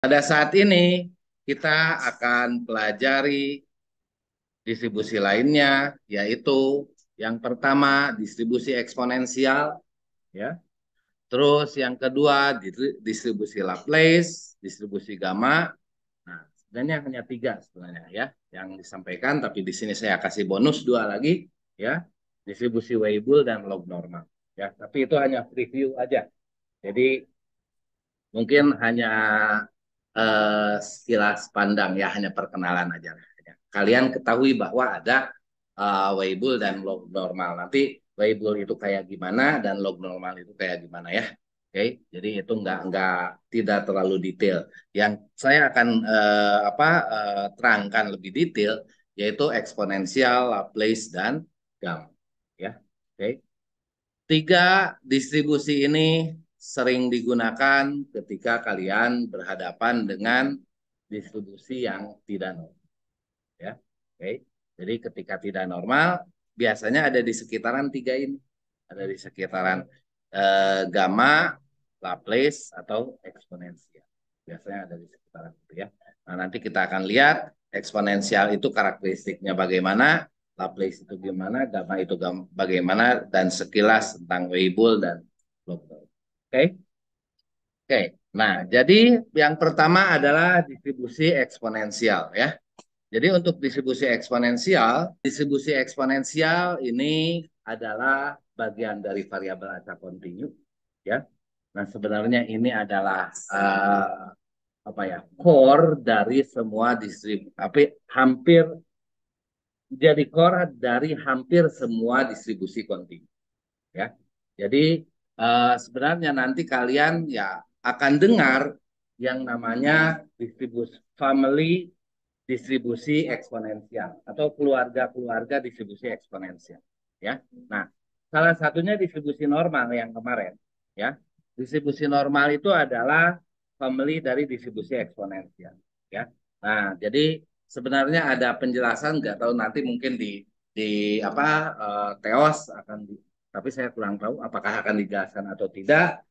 Pada saat ini kita akan pelajari distribusi lainnya, yaitu yang pertama distribusi eksponensial, ya. Terus yang kedua distribusi Laplace, distribusi gamma. Nah, sebenarnya hanya tiga sebenarnya ya yang disampaikan, tapi di sini saya kasih bonus dua lagi, ya, distribusi Weibull dan log normal, ya. Tapi itu hanya preview aja. Jadi mungkin hanya sekilas pandang ya, hanya perkenalan aja. Kalian ketahui bahwa ada Weibull dan log normal. Nanti Weibull itu kayak gimana dan log normal itu kayak gimana ya. Oke, jadi itu nggak tidak terlalu detail. Yang saya akan terangkan lebih detail yaitu eksponensial, Laplace dan gamma. Ya, oke. Tiga distribusi ini sering digunakan ketika kalian berhadapan dengan distribusi yang tidak normal. Ya, oke. Jadi ketika tidak normal, biasanya ada di sekitaran tiga ini, ada di sekitaran gamma, Laplace atau eksponensial. Biasanya ada di sekitaran itu ya. Nah, nanti kita akan lihat eksponensial itu karakteristiknya bagaimana, Laplace itu gimana, gamma itu bagaimana, dan sekilas tentang Weibull dan Lobdell. Oke, oke. Nah, jadi yang pertama adalah distribusi eksponensial ya. Jadi untuk distribusi eksponensial ini adalah bagian dari variabel acak kontinu, ya. Nah sebenarnya ini adalah apa ya, core dari semua hampir jadi core dari hampir semua distribusi kontinu, ya. Jadi sebenarnya nanti kalian ya akan dengar yang namanya distribusi eksponensial atau keluarga-keluarga distribusi eksponensial, ya. Nah, salah satunya distribusi normal yang kemarin, ya. Distribusi normal itu adalah family dari distribusi eksponensial, ya. Nah, jadi sebenarnya ada penjelasan, nggak tahu nanti mungkin di apa Teos tapi saya kurang tahu apakah akan dijelaskan atau tidak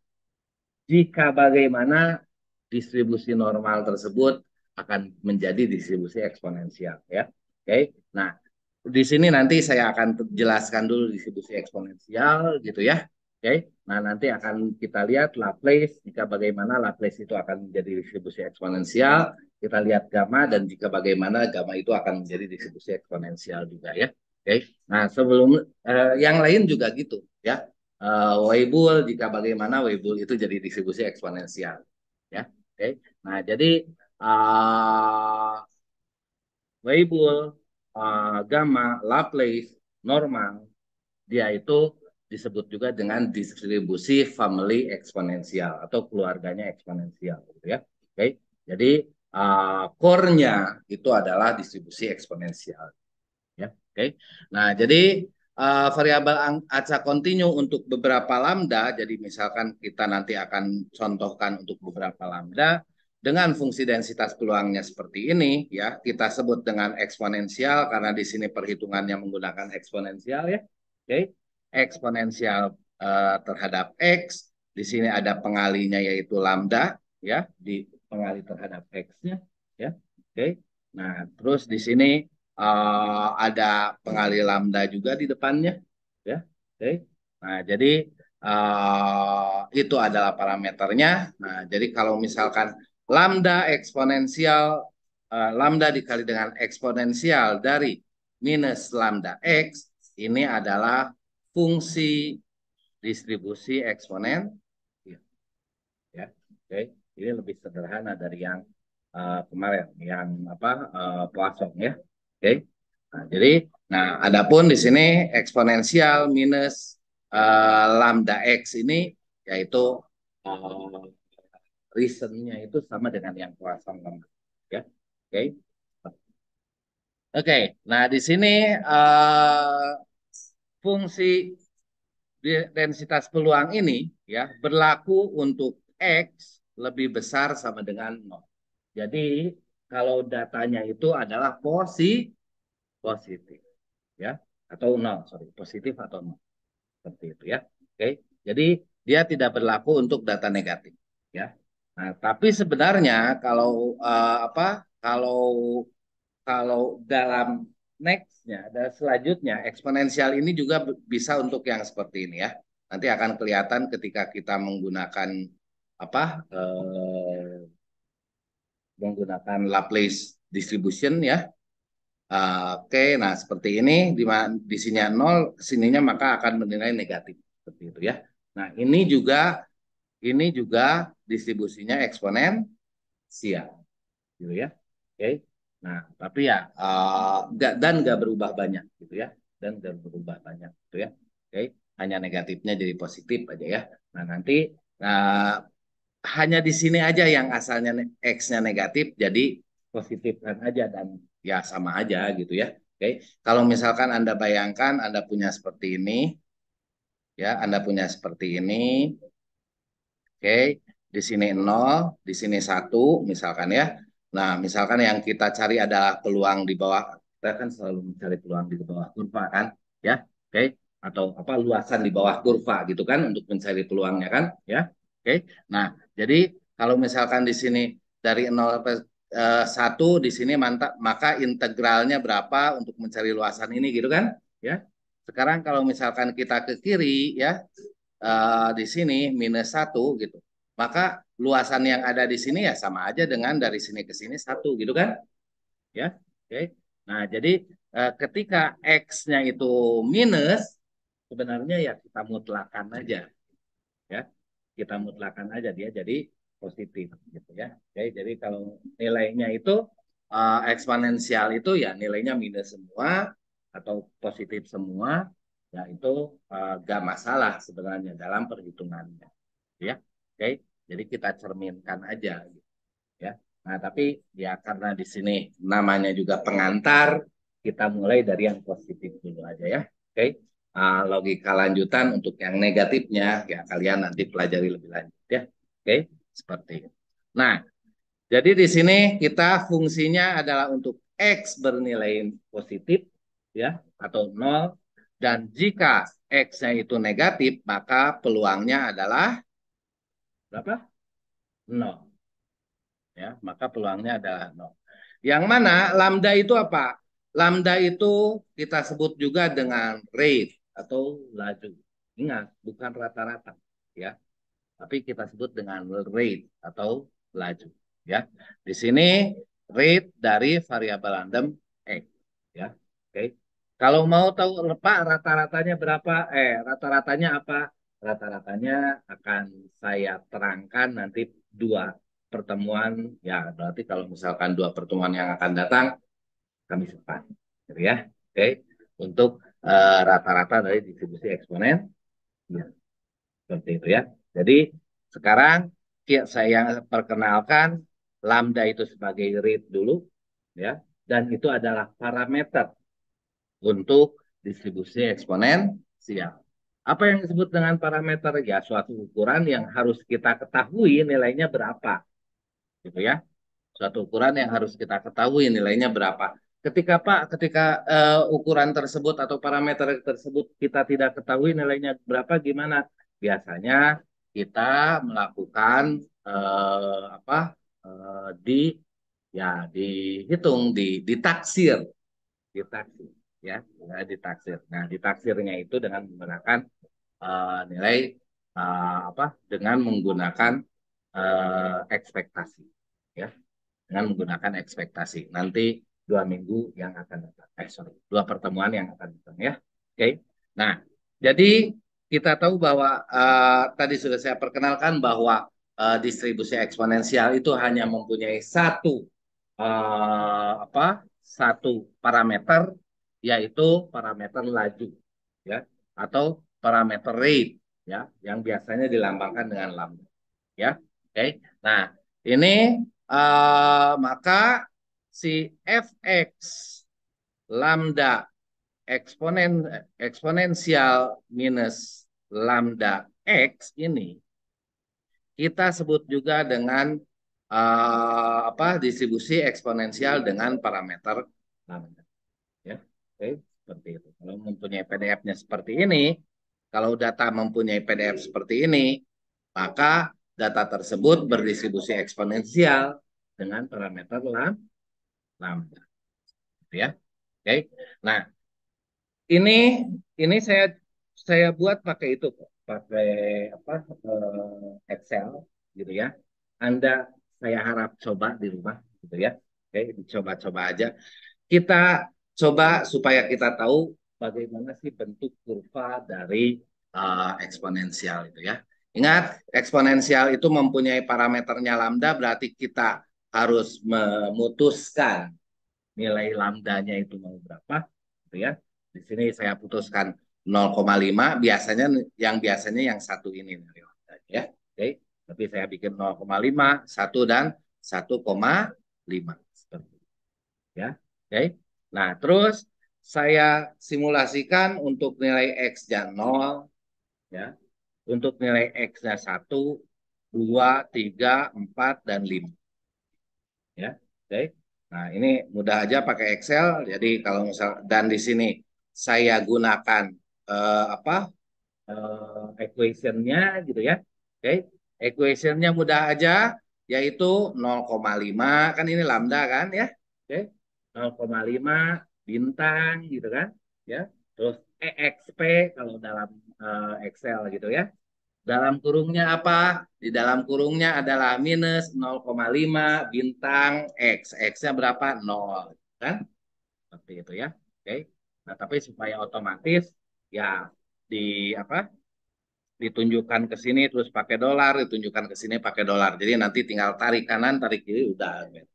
jika bagaimana distribusi normal tersebut akan menjadi distribusi eksponensial ya. Oke. Nah, di sini nanti saya akan jelaskan dulu distribusi eksponensial gitu ya. Oke. Nah, nanti akan kita lihat Laplace jika bagaimana Laplace itu akan menjadi distribusi eksponensial, kita lihat gamma dan jika bagaimana gamma itu akan menjadi distribusi eksponensial juga ya. Oke. Nah, sebelum yang lain juga gitu ya. Weibull jika bagaimana Weibull itu jadi distribusi eksponensial ya. Oke. Nah, jadi uh, Weibull, gamma, Laplace, normal, dia itu disebut juga dengan distribusi family eksponensial atau keluarganya eksponensial gitu ya. Oke. Jadi core-nya itu adalah distribusi eksponensial ya. Oke. Nah, jadi variabel acak kontinu untuk beberapa lambda, jadi misalkan kita nanti akan contohkan untuk beberapa lambda dengan fungsi densitas peluangnya seperti ini ya, kita sebut dengan eksponensial karena di sini perhitungannya menggunakan eksponensial ya. Oke. Eksponensial terhadap x, di sini ada pengalinya yaitu lambda ya, di pengali terhadap x-nya ya. Oke. Nah, terus di sini ada pengali lambda juga di depannya ya. Oke. Nah, jadi itu adalah parameternya. Nah, jadi kalau misalkan lambda dikali dengan eksponensial dari minus lambda x ini adalah fungsi distribusi eksponen ya. Oke. Ini lebih sederhana dari yang kemarin yang apa Poisson ya. Oke. Nah, jadi adapun di sini eksponensial minus lambda x ini yaitu uh, reasonnya itu sama dengan yang Poisson kemarin ya. Oke. Oke. Nah, di sini fungsi densitas peluang ini ya berlaku untuk X lebih besar sama dengan 0. Jadi kalau datanya itu adalah positif ya atau 0, sorry, positif atau 0. Seperti itu ya. Oke. Jadi dia tidak berlaku untuk data negatif ya. Nah, tapi sebenarnya kalau apa? Kalau kalau dalam nextnya, dan selanjutnya eksponensial ini juga bisa untuk yang seperti ini ya. Nanti akan kelihatan ketika kita menggunakan apa? Menggunakan Laplace distribution ya. Oke, nah seperti ini di sini nol, sininya maka akan bernilai negatif seperti itu ya. Nah ini juga distribusinya eksponensial gitu ya. Oke. Nah, tapi ya dan nggak berubah banyak gitu ya. Dan nggak berubah banyak gitu ya. Oke. Hanya negatifnya jadi positif aja ya. Nah, nanti uh, hanya di sini aja yang asalnya X-nya negatif jadi positifkan aja dan ya sama aja gitu ya. Oke. Kalau misalkan Anda bayangkan Anda punya seperti ini ya, Anda punya seperti ini. Oke, di sini 0, di sini 1, misalkan ya. Nah, misalkan yang kita cari adalah peluang di bawah, kita kan selalu mencari peluang di bawah kurva kan, ya. Oke, atau apa luasan di bawah kurva gitu kan untuk mencari peluangnya kan, ya. Oke. Nah, jadi kalau misalkan di sini dari 0 sampai 1 di sini mantap, maka integralnya berapa untuk mencari luasan ini gitu kan, ya. Sekarang kalau misalkan kita ke kiri ya, di sini -1 gitu. Maka luasan yang ada di sini ya sama aja dengan dari sini ke sini 1 gitu kan? Ya. Oke. Nah, jadi ketika X-nya itu minus, sebenarnya ya kita mutlakan aja ya. Kita mutlakan aja dia jadi positif gitu ya. Oke, jadi kalau nilainya itu eksponensial itu ya nilainya minus semua atau positif semua, ya itu gak masalah sebenarnya dalam perhitungannya ya. Oke, jadi kita cerminkan aja gitu ya. Nah, tapi ya karena di sini namanya juga pengantar, kita mulai dari yang positif dulu aja ya. Oke. Logika lanjutan untuk yang negatifnya ya kalian nanti pelajari lebih lanjut ya. Oke, seperti itu. Nah, jadi di sini kita fungsinya adalah untuk X bernilai positif ya atau 0 dan jika X-nya itu negatif maka peluangnya adalah berapa? 0 ya, maka peluangnya adalah 0. Yang mana lambda itu apa? Lambda itu kita sebut juga dengan rate atau laju. Ingat, bukan rata-rata ya, tapi kita sebut dengan rate atau laju ya. Di sini rate dari variabel random X ya. Oke. Kalau mau tahu Pak rata-ratanya berapa? Rata-ratanya apa? Rata-ratanya akan saya terangkan nanti dua pertemuan ya. Berarti kalau misalkan dua pertemuan yang akan datang kami depan gitu ya. Oke. Untuk rata-rata dari distribusi eksponen ya, seperti itu ya. Jadi sekarang saya perkenalkan lambda itu sebagai rate dulu ya, dan itu adalah parameter untuk distribusi eksponensial. Apa yang disebut dengan parameter? Ya suatu ukuran yang harus kita ketahui nilainya berapa gitu ya. Suatu ukuran yang harus kita ketahui nilainya berapa. Ketika ukuran tersebut atau parameter tersebut kita tidak ketahui nilainya berapa, gimana? Biasanya kita melakukan apa di ya dihitung ditaksir, ditaksir ya, ditaksir. Nah, ditaksirnya itu dengan menggunakan nilai apa? Dengan menggunakan ekspektasi ya, dengan menggunakan ekspektasi. Nanti 2 minggu yang akan datang. Sorry, 2 pertemuan yang akan datang ya. Oke. Nah, jadi kita tahu bahwa tadi sudah saya perkenalkan bahwa distribusi eksponensial itu hanya mempunyai apa? Satu parameter yaitu parameter laju ya atau parameter rate ya yang biasanya dilambangkan dengan lambda ya. Oke. Nah, ini maka si fx lambda eksponensial minus lambda x ini kita sebut juga dengan apa distribusi eksponensial dengan parameter lambda ya. Oke, seperti itu. Kalau mempunyai PDF-nya seperti ini, kalau data mempunyai PDF seperti ini, maka data tersebut berdistribusi eksponensial dengan parameter lambda, gitu ya. Oke. Nah, ini saya buat pakai itu kok, pakai apa Excel gitu ya. Anda saya harap coba di rumah gitu ya. Oke, dicoba-coba aja. Kita coba supaya kita tahu bagaimana sih bentuk kurva dari eksponensial itu ya. Ingat, eksponensial itu mempunyai parameternya lambda, berarti kita harus memutuskan nilai lambdanya itu mau berapa, gitu ya. Di sini saya putuskan 0,5, biasanya yang satu ini nilai lambdanya ya. Oke, tapi saya bikin 0,5, 1 dan 1,5 seperti itu ya. Oke. Nah, terus saya simulasikan untuk nilai X-nya 0 ya. Untuk nilai X-nya 1, 2, 3, 4 dan 5 ya. Oke. Nah, ini mudah aja pakai Excel. Jadi kalau misal dan di sini saya gunakan apa equation-nya gitu ya. Oke. Equation-nya mudah aja yaitu 0,5 kan ini lambda kan ya. Oke. 0,5 bintang gitu kan ya. Terus EXP kalau dalam Excel gitu ya. Dalam kurungnya apa? Di dalam kurungnya adalah minus 0,5 bintang X. X-nya berapa? 0. Kan? Seperti itu ya. Oke. Nah, tapi supaya otomatis ya di apa? Ditunjukkan ke sini terus pakai dolar, ditunjukkan ke sini pakai dolar. Jadi nanti tinggal tarik kanan, tarik kiri udah beres.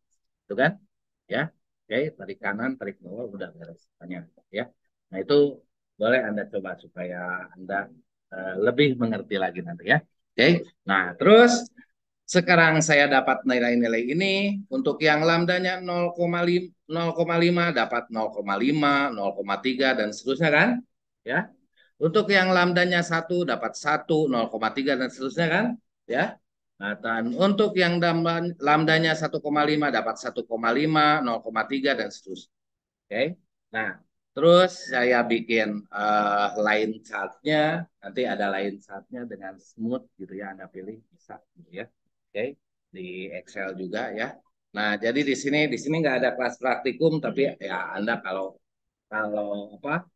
Itu kan? Ya. Oke, tarik kanan, tarik bawah udah beres. Tanya ya. Nah, itu boleh Anda coba supaya Anda lebih mengerti lagi nanti ya. Oke. Nah, terus sekarang saya dapat nilai-nilai ini untuk yang lambdanya 0,5 dapat 0,5, 0,3 dan seterusnya kan? Ya. Untuk yang lambdanya 1 dapat 1, 0,3 dan seterusnya kan? Ya. Nah, dan untuk yang lambdanya 1,5 dapat 1,5, 0,3 dan seterusnya. Oke. Nah, terus saya bikin line chartnya. Nanti ada line chartnya dengan smooth gitu ya. Anda pilih bisa gitu ya. Oke. Di Excel juga ya. Nah, jadi di sini nggak ada kelas praktikum, tapi ya Anda kalau kalau apa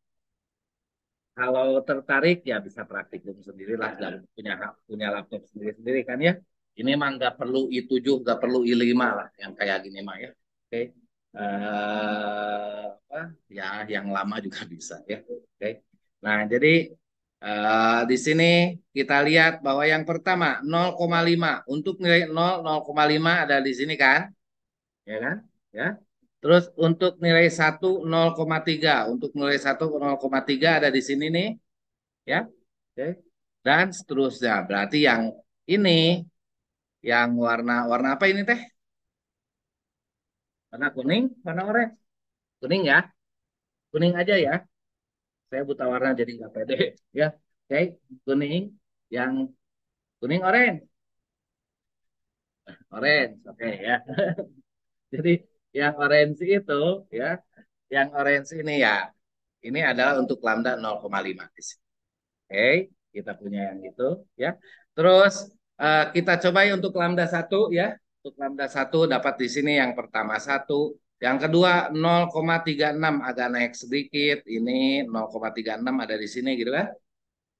kalau tertarik ya bisa praktikum sendirilah dan punya laptop sendiri-sendiri kan ya. Ini mah nggak perlu I7, nggak perlu I5 lah yang kayak gini mah ya. Oke. Apa ya yang lama juga bisa ya. Oke. Nah, jadi di sini kita lihat bahwa yang pertama 0,5 untuk nilai 0 0,5 ada di sini kan? Ya kan? Ya. Terus untuk nilai 1 0,3. Untuk nilai 1 0,3 ada di sini nih ya. Oke. Dan seterusnya. Berarti yang ini yang warna warna apa ini teh? Warna kuning, warna oranye. Kuning ya. Kuning aja ya. Saya buta warna jadi nggak pede ya. Oke, kuning yang kuning orange. Orange. Oke ya. Jadi yang orange itu ya, yang orange ini ya. Ini adalah untuk lambda 0,5 di sini. Oke, kita punya yang itu ya. Terus kita coba untuk lambda satu ya. Untuk lambda satu dapat di sini yang pertama satu, yang kedua 0,36 agak naik sedikit. Ini 0,36 ada di sini gitu kan?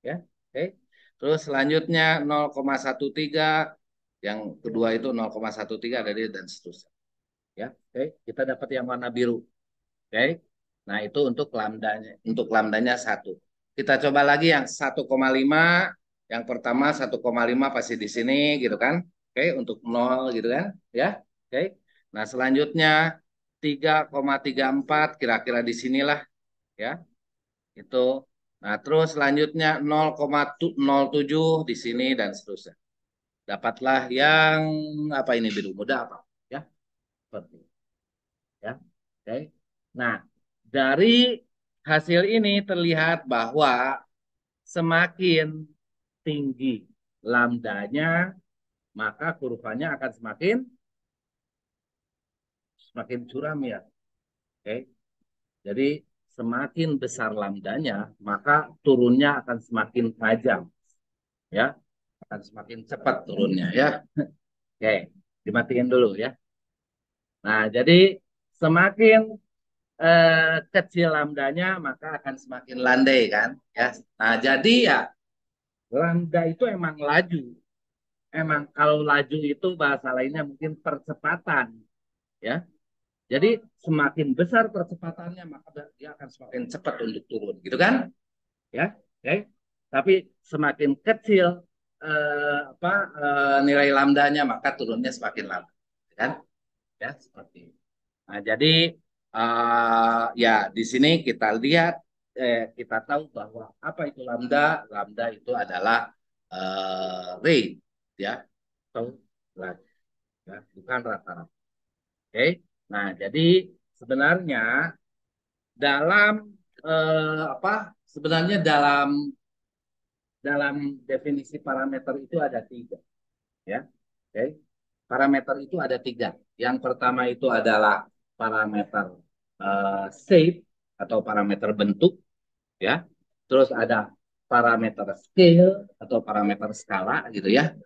Ya. Oke. Terus selanjutnya 0,13, yang kedua itu 0,13 ada di dan seterusnya. Ya. Oke, kita dapat yang warna biru. Oke. Nah, itu untuk lambdanya satu. Kita coba lagi yang 1,5. Yang pertama 1,5 pasti di sini gitu kan. Oke, untuk 0 gitu kan, ya. Oke. Nah, selanjutnya 3,34 kira-kira di sinilah ya. Itu. Nah, terus selanjutnya 0,07 di sini dan seterusnya. Dapatlah yang apa ini biru muda apa? Ya, seperti itu. Ya. Oke. Nah, dari hasil ini terlihat bahwa semakin tinggi lambdanya, maka kurvanya akan semakin semakin curam ya. Oke. Jadi semakin besar lambdanya, maka turunnya akan semakin tajam. Ya. akan semakin cepat turunnya ya. Oke, dimatiin dulu ya. Nah, jadi semakin kecil lambdanya maka akan semakin landai kan ya. Nah, jadi ya lambda itu emang laju. Emang kalau laju itu bahasa lainnya mungkin percepatan ya. Jadi semakin besar percepatannya maka dia akan semakin cepat untuk turun gitu kan ya. Oke. Tapi semakin kecil apa nilai lambdanya maka turunnya semakin lambat kan ya seperti itu. Nah, jadi ya di sini kita lihat kita tahu bahwa apa itu lambda? Lambda itu adalah rate ya atau ya, bukan rata-rata. Oke. Nah, jadi sebenarnya dalam apa? Sebenarnya dalam dalam definisi parameter itu ada tiga ya. Oke. Parameter itu ada tiga. Yang pertama itu adalah parameter shape atau parameter bentuk ya. Terus ada parameter scale atau parameter skala gitu ya.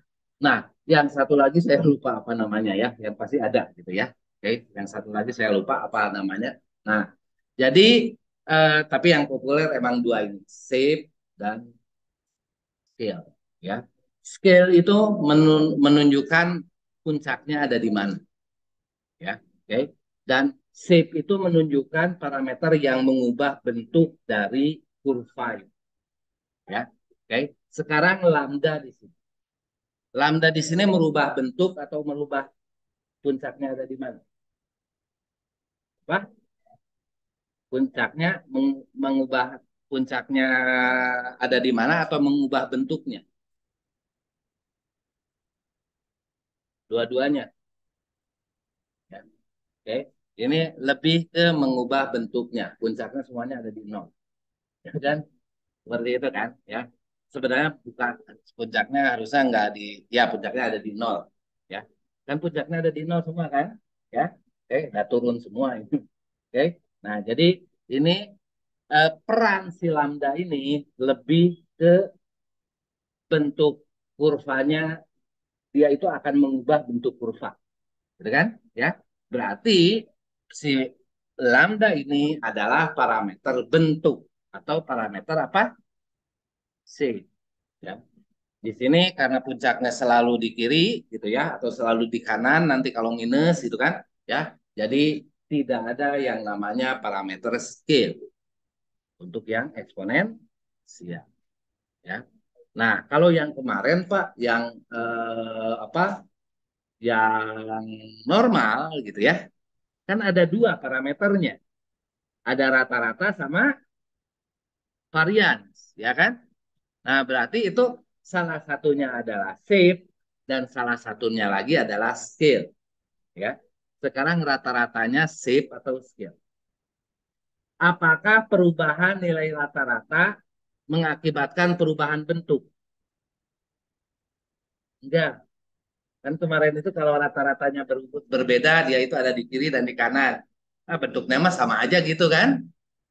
Nah, yang satu lagi saya lupa apa namanya ya, yang pasti ada gitu ya. Oke, yang satu lagi saya lupa apa namanya. Nah, jadi tapi yang populer emang dua ini, shape dan scale ya. Scale itu menunjukkan puncaknya ada di mana ya. Oke. Dan shape itu menunjukkan parameter yang mengubah bentuk dari kurva ya. Oke. Sekarang lambda di sini. Lambda di sini merubah bentuk atau merubah puncaknya ada di mana? Apa? Puncaknya mengubah puncaknya ada di mana atau mengubah bentuknya? Dua-duanya. Ya. Oke. Ini lebih ke mengubah bentuknya. Puncaknya semuanya ada di nol. Ya kan? Seperti itu kan? Ya. Sebenarnya bukan puncaknya harusnya nggak di, ya puncaknya ada di nol. Ya. Kan puncaknya ada di nol semua kan? Ya. Oke, udah turun semua ini. Oke. Nah, jadi ini peran si lambda ini lebih ke bentuk kurvanya, dia itu akan mengubah bentuk kurva, gitu kan? Ya, berarti si lambda ini adalah parameter bentuk atau parameter apa? C. Ya. Di sini karena puncaknya selalu di kiri, gitu ya, atau selalu di kanan, nanti kalau minus, gitu kan? Ya, jadi tidak ada yang namanya parameter scale untuk yang eksponensial. Ya. Nah, kalau yang kemarin Pak, yang apa? Yang normal gitu ya, kan ada dua parameternya. Ada rata-rata sama varians, ya kan? Nah, berarti itu salah satunya adalah shape dan salah satunya lagi adalah scale, ya. Sekarang rata-ratanya shape atau scale. Apakah perubahan nilai rata-rata mengakibatkan perubahan bentuk? Enggak. Kan kemarin itu kalau rata-ratanya berbeda, dia itu ada di kiri dan di kanan. Nah, bentuknya mah sama aja gitu kan?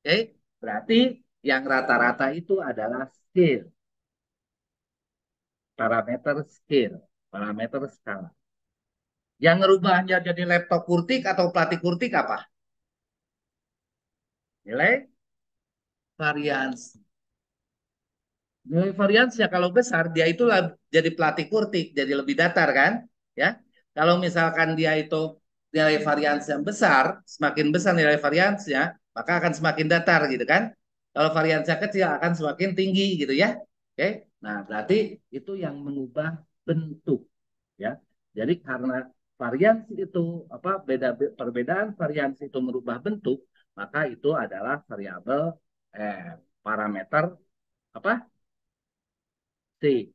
Oke, berarti yang rata-rata itu adalah scale, parameter scale, parameter skala. Yang ngerubahnya jadi laptop kurtik atau platik kurtik apa? Nilai varians. Nilai variansnya kalau besar dia itu jadi pelatih kurtik, jadi lebih datar kan? Ya. Kalau misalkan dia itu nilai varians yang besar, semakin besar nilai variansnya, maka akan semakin datar gitu kan? Kalau variansnya kecil akan semakin tinggi gitu ya. Oke. Nah, berarti itu yang mengubah bentuk ya. Jadi karena variansi itu apa perbedaan variansi itu merubah bentuk, maka itu adalah variabel parameter apa? C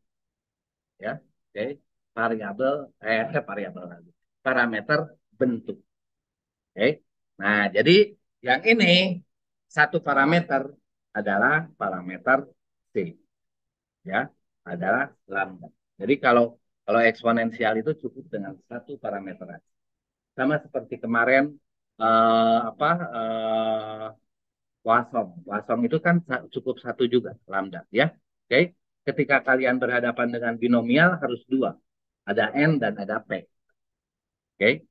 ya. Oke, variabel variabel lagi. Parameter bentuk. Oke. Nah, jadi yang ini satu parameter adalah parameter C ya, adalah lambda. Jadi kalau kalau eksponensial itu cukup dengan satu parameter aja. Sama seperti kemarin apa Poisson. Poisson itu kan cukup satu juga lambda ya. Oke. ketika kalian berhadapan dengan binomial harus dua. Ada N dan ada P. Oke?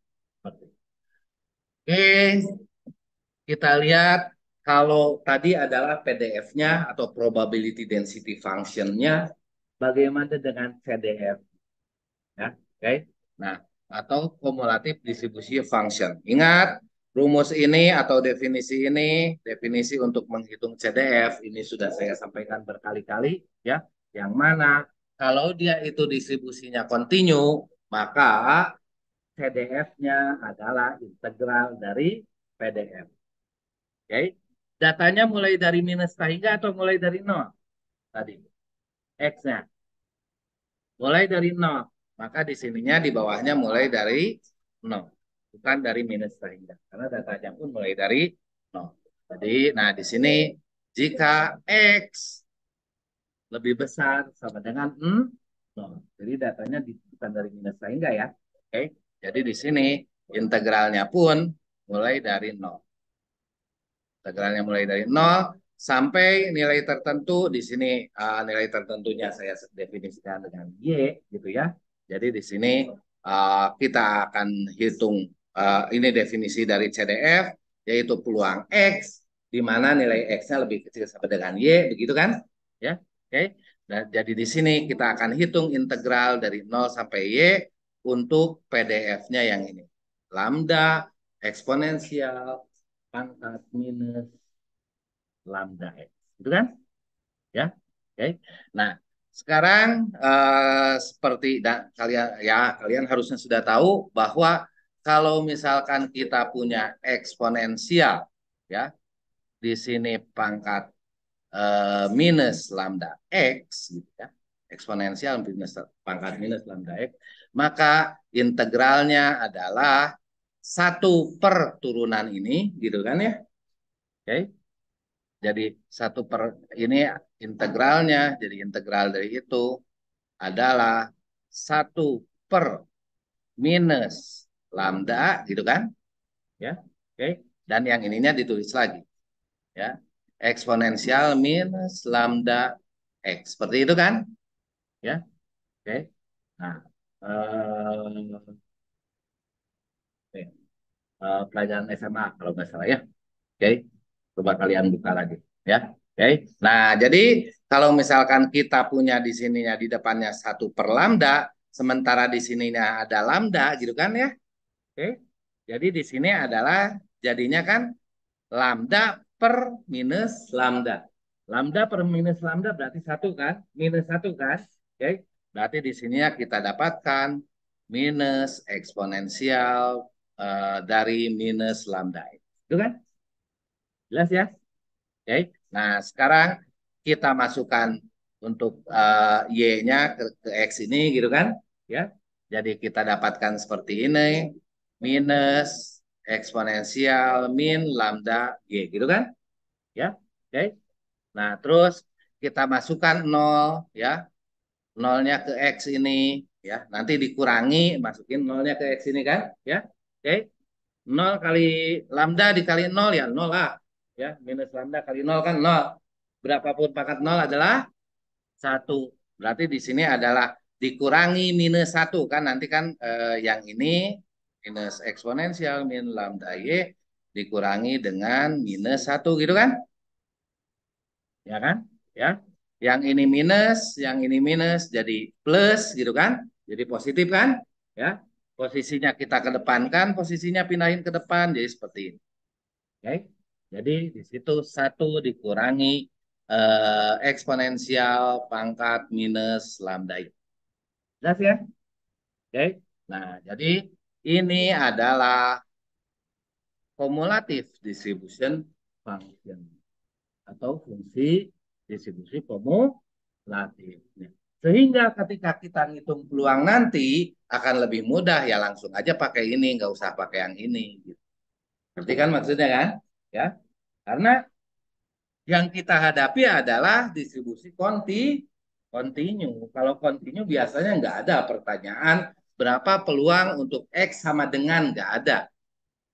Oke, kita lihat kalau tadi adalah PDF-nya atau probability density function-nya, bagaimana dengan CDF? Ya, oke. Nah, atau cumulative distribution function. Ingat, rumus ini atau definisi ini, definisi untuk menghitung CDF, ini sudah saya sampaikan berkali-kali, ya. Yang mana kalau dia itu distribusinya kontinu, maka CDF-nya adalah integral dari PDF. Oke. Datanya mulai dari minus hingga atau mulai dari nol tadi? X-nya. Mulai dari nol. Maka di sininya di bawahnya mulai dari nol. Bukan dari minus hingga. Karena datanya pun mulai dari nol. Jadi, nah di sini jika X lebih besar sama dengan nol. Jadi datanya bukan dari minus hingga ya. Oke. Jadi di sini integralnya pun mulai dari nol. Integralnya mulai dari 0 sampai nilai tertentu. Di sini nilai tertentunya saya definisikan dengan Y gitu ya. Jadi di sini kita akan hitung ini definisi dari CDF yaitu peluang X di mana nilai X-nya lebih kecil sama dengan Y, begitu kan? Ya. Oke. Dan jadi di sini kita akan hitung integral dari 0 sampai Y untuk PDF-nya yang ini. Lambda eksponensial pangkat minus lambda X. Itu kan? Ya. Oke. Nah, sekarang seperti kalian harusnya sudah tahu bahwa kalau misalkan kita punya eksponensial ya, di sini pangkat minus lambda X gitu ya. Eksponensial minus pangkat minus lambda X, maka integralnya adalah 1/turunan ini gitu kan ya. Oke. Jadi 1/ini integralnya, jadi integral dari itu adalah 1/minus lambda, gitu kan? Ya, oke. Dan yang ininya ditulis lagi, ya, eksponensial minus lambda x, seperti itu kan? Ya, oke. Nah, pelajaran SMA kalau nggak salah ya, oke. Coba kalian buka lagi, ya. Oke. Nah, jadi kalau misalkan kita punya di sininya di depannya 1/lambda, sementara di sininya ada lambda, gitu kan ya? Oke. Jadi di sini adalah jadinya kan lambda per minus lambda. Lambda per minus lambda berarti satu kan? Minus satu kan? Oke. Berarti di sininya kita dapatkan minus eksponensial dari minus lambda. Itu kan? Jelas ya? Oke. Nah, sekarang kita masukkan untuk Y-nya ke X ini gitu kan? Ya. Jadi kita dapatkan seperti ini minus eksponensial min lambda Y gitu kan? Ya. Oke. Nah, terus kita masukkan 0 ya. Nolnya ke X ini ya. Nanti dikurangi masukin nolnya ke X ini kan? Ya. Oke. 0 kali lambda dikali 0 ya 0 lah. Ya, minus lambda kali 0 kan 0. Berapapun pangkat 0 adalah 1. Berarti di sini adalah dikurangi minus 1 kan nanti kan yang ini minus eksponensial min lambda Y dikurangi dengan minus 1 gitu kan? Ya kan? Ya. Yang ini minus jadi plus gitu kan? Jadi positif kan? Ya. Posisinya kita kedepankan, posisinya pindahin ke depan jadi seperti ini. Oke. Jadi di situ 1 dikurangi eksponensial pangkat minus lambda itu. Jelas ya? Oke. Nah, jadi ini adalah cumulative distribution function atau fungsi distribusi kumulatif. Sehingga ketika kita ngitung peluang nanti akan lebih mudah ya langsung aja pakai ini, nggak usah pakai yang ini. Ngerti kan maksudnya kan? Ya, karena yang kita hadapi adalah distribusi kontinu. Kalau kontinu biasanya nggak ada pertanyaan berapa peluang untuk X sama dengan, nggak ada.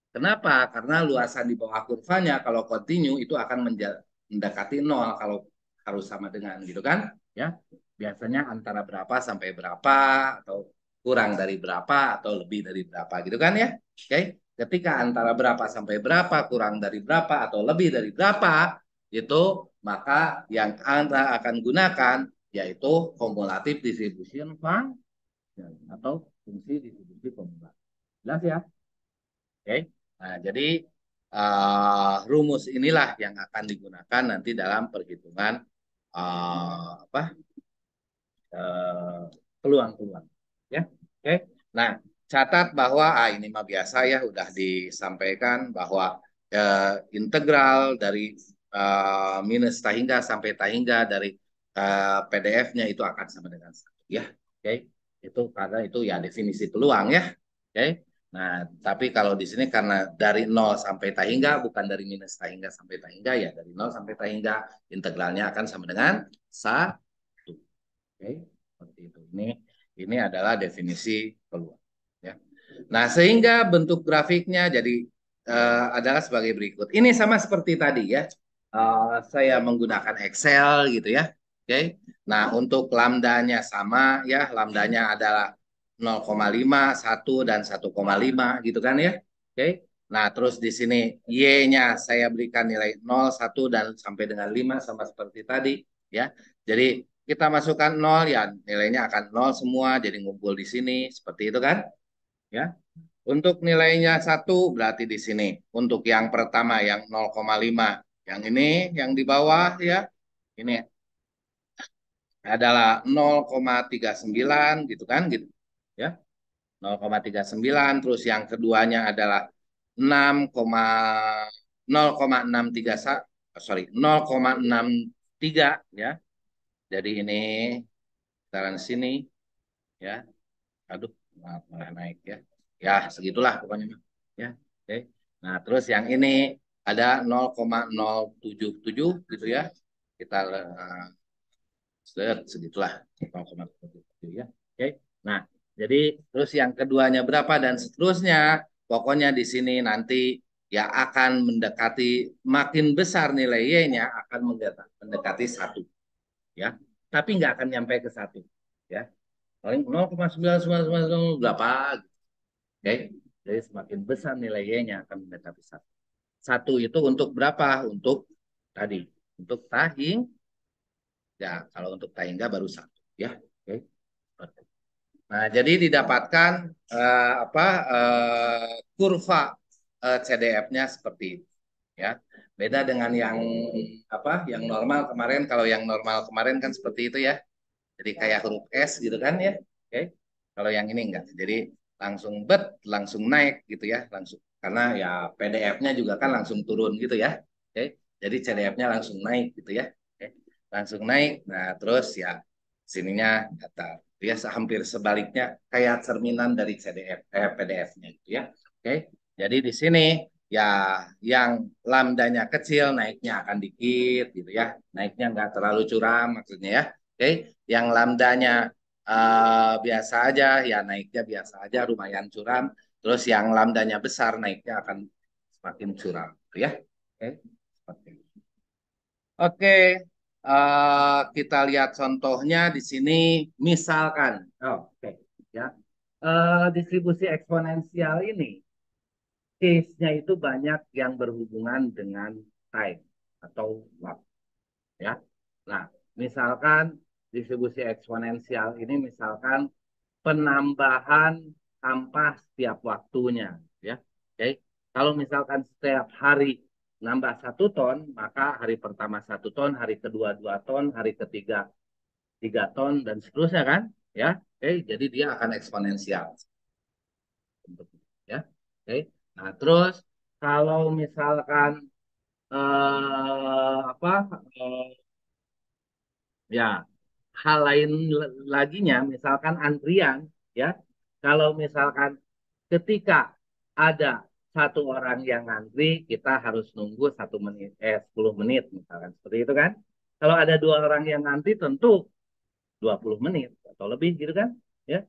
Kenapa? Karena luasan di bawah kurvanya kalau kontinu itu akan mendekati nol kalau harus sama dengan gitu kan. Ya, biasanya antara berapa sampai berapa, atau kurang dari berapa, atau lebih dari berapa gitu kan ya. Oke, ketika antara berapa sampai berapa, kurang dari berapa, atau lebih dari berapa, itu maka yang Anda akan gunakan yaitu kumulatif distribution function atau fungsi distribusi kumulatif. Jelas ya? Oke. Nah, jadi rumus inilah yang akan digunakan nanti dalam perhitungan apa peluang-peluang. Ya, oke. Nah, catat bahwa ini mah biasa ya, udah disampaikan bahwa integral dari minus tahingga sampai tahingga dari PDF-nya itu akan sama dengan satu. Ya, oke. Itu karena itu ya definisi peluang ya. Oke. Nah, tapi kalau di sini karena dari nol sampai tahingga, bukan dari minus tahingga sampai tahingga, ya dari nol sampai tahingga, integralnya akan sama dengan 1. Oke, seperti itu. Ini adalah definisi peluang. Ya. Nah, sehingga bentuk grafiknya jadi adalah sebagai berikut. Ini sama seperti tadi ya. Saya menggunakan Excel gitu ya. Oke. Nah, untuk lambdanya sama ya. Lambdanya adalah 0,5, 1 dan 1,5 gitu kan ya. Oke. Nah, terus di sini Y-nya saya berikan nilai 0, 1 dan sampai dengan 5 sama seperti tadi ya. Jadi kita masukkan 0 ya nilainya akan 0 semua jadi ngumpul di sini seperti itu kan ya. Untuk nilainya 1 berarti di sini. Untuk yang pertama yang 0,5 yang ini yang di bawah ya. Ini adalah 0,39 gitu kan gitu. Ya. 0,39 terus yang keduanya adalah 6, 0,63 sorry 0,63 ya. Jadi ini sekitaran sini ya. Aduh, malah naik ya. Ya, segitulah pokoknya. Ya, oke. Nah, terus yang ini ada 0,077 gitu ya. Kita segitulah 0,077 ya. Oke. Nah, jadi terus yang keduanya berapa dan seterusnya. Pokoknya di sini nanti ya akan mendekati makin besar nilai Y-nya akan mendekati 1 ya. Tapi nggak akan nyampe ke 1 ya. Paling 0,999 berapa. Oke, jadi semakin besar nilai Y-nya akan mendekati 1. 1 itu untuk berapa? Untuk tadi, untuk tahing. Ya, kalau untuk tahingga baru 1. Ya, oke. Nah, jadi didapatkan kurva CDF-nya seperti itu. Ya, beda dengan yang yang normal kemarin. Kalau yang normal kemarin kan seperti itu ya. Jadi kayak huruf S gitu kan ya. Oke. Kalau yang ini enggak. Jadi langsung langsung naik gitu ya, langsung karena ya PDF-nya juga kan langsung turun gitu ya. Oke. Jadi CDF-nya langsung naik gitu ya. Oke. Langsung naik. Nah, terus ya sininya datar. Ya hampir sebaliknya kayak cerminan dari PDF-nya gitu ya. Oke. Jadi di sini ya yang lambdanya kecil naiknya akan dikit gitu ya. Naiknya nggak terlalu curam maksudnya ya. Oke, yang lambdanya biasa aja, ya naiknya biasa aja, lumayan curam. Terus yang lambdanya besar, naiknya akan semakin curam, ya. Oke, seperti itu. Oke, kita lihat contohnya di sini. Misalkan, oke, ya, distribusi eksponensial ini, case-nya itu banyak yang berhubungan dengan time atau waktu, ya. Nah, misalkan distribusi eksponensial ini misalkan penambahan sampah setiap waktunya, ya. Oke. Kalau misalkan setiap hari nambah 1 ton, maka hari pertama 1 ton, hari kedua 2 ton, hari ketiga 3 ton dan seterusnya kan, ya. Oke, jadi dia akan eksponensial, ya. Oke. Nah, terus kalau misalkan apa ya hal lain laginya, misalkan antrian, ya. Kalau misalkan ketika ada 1 orang yang ngantri, kita harus nunggu 1 menit, 10 menit, misalkan seperti itu kan. Kalau ada 2 orang yang ngantri, tentu 20 menit atau lebih gitu kan, ya.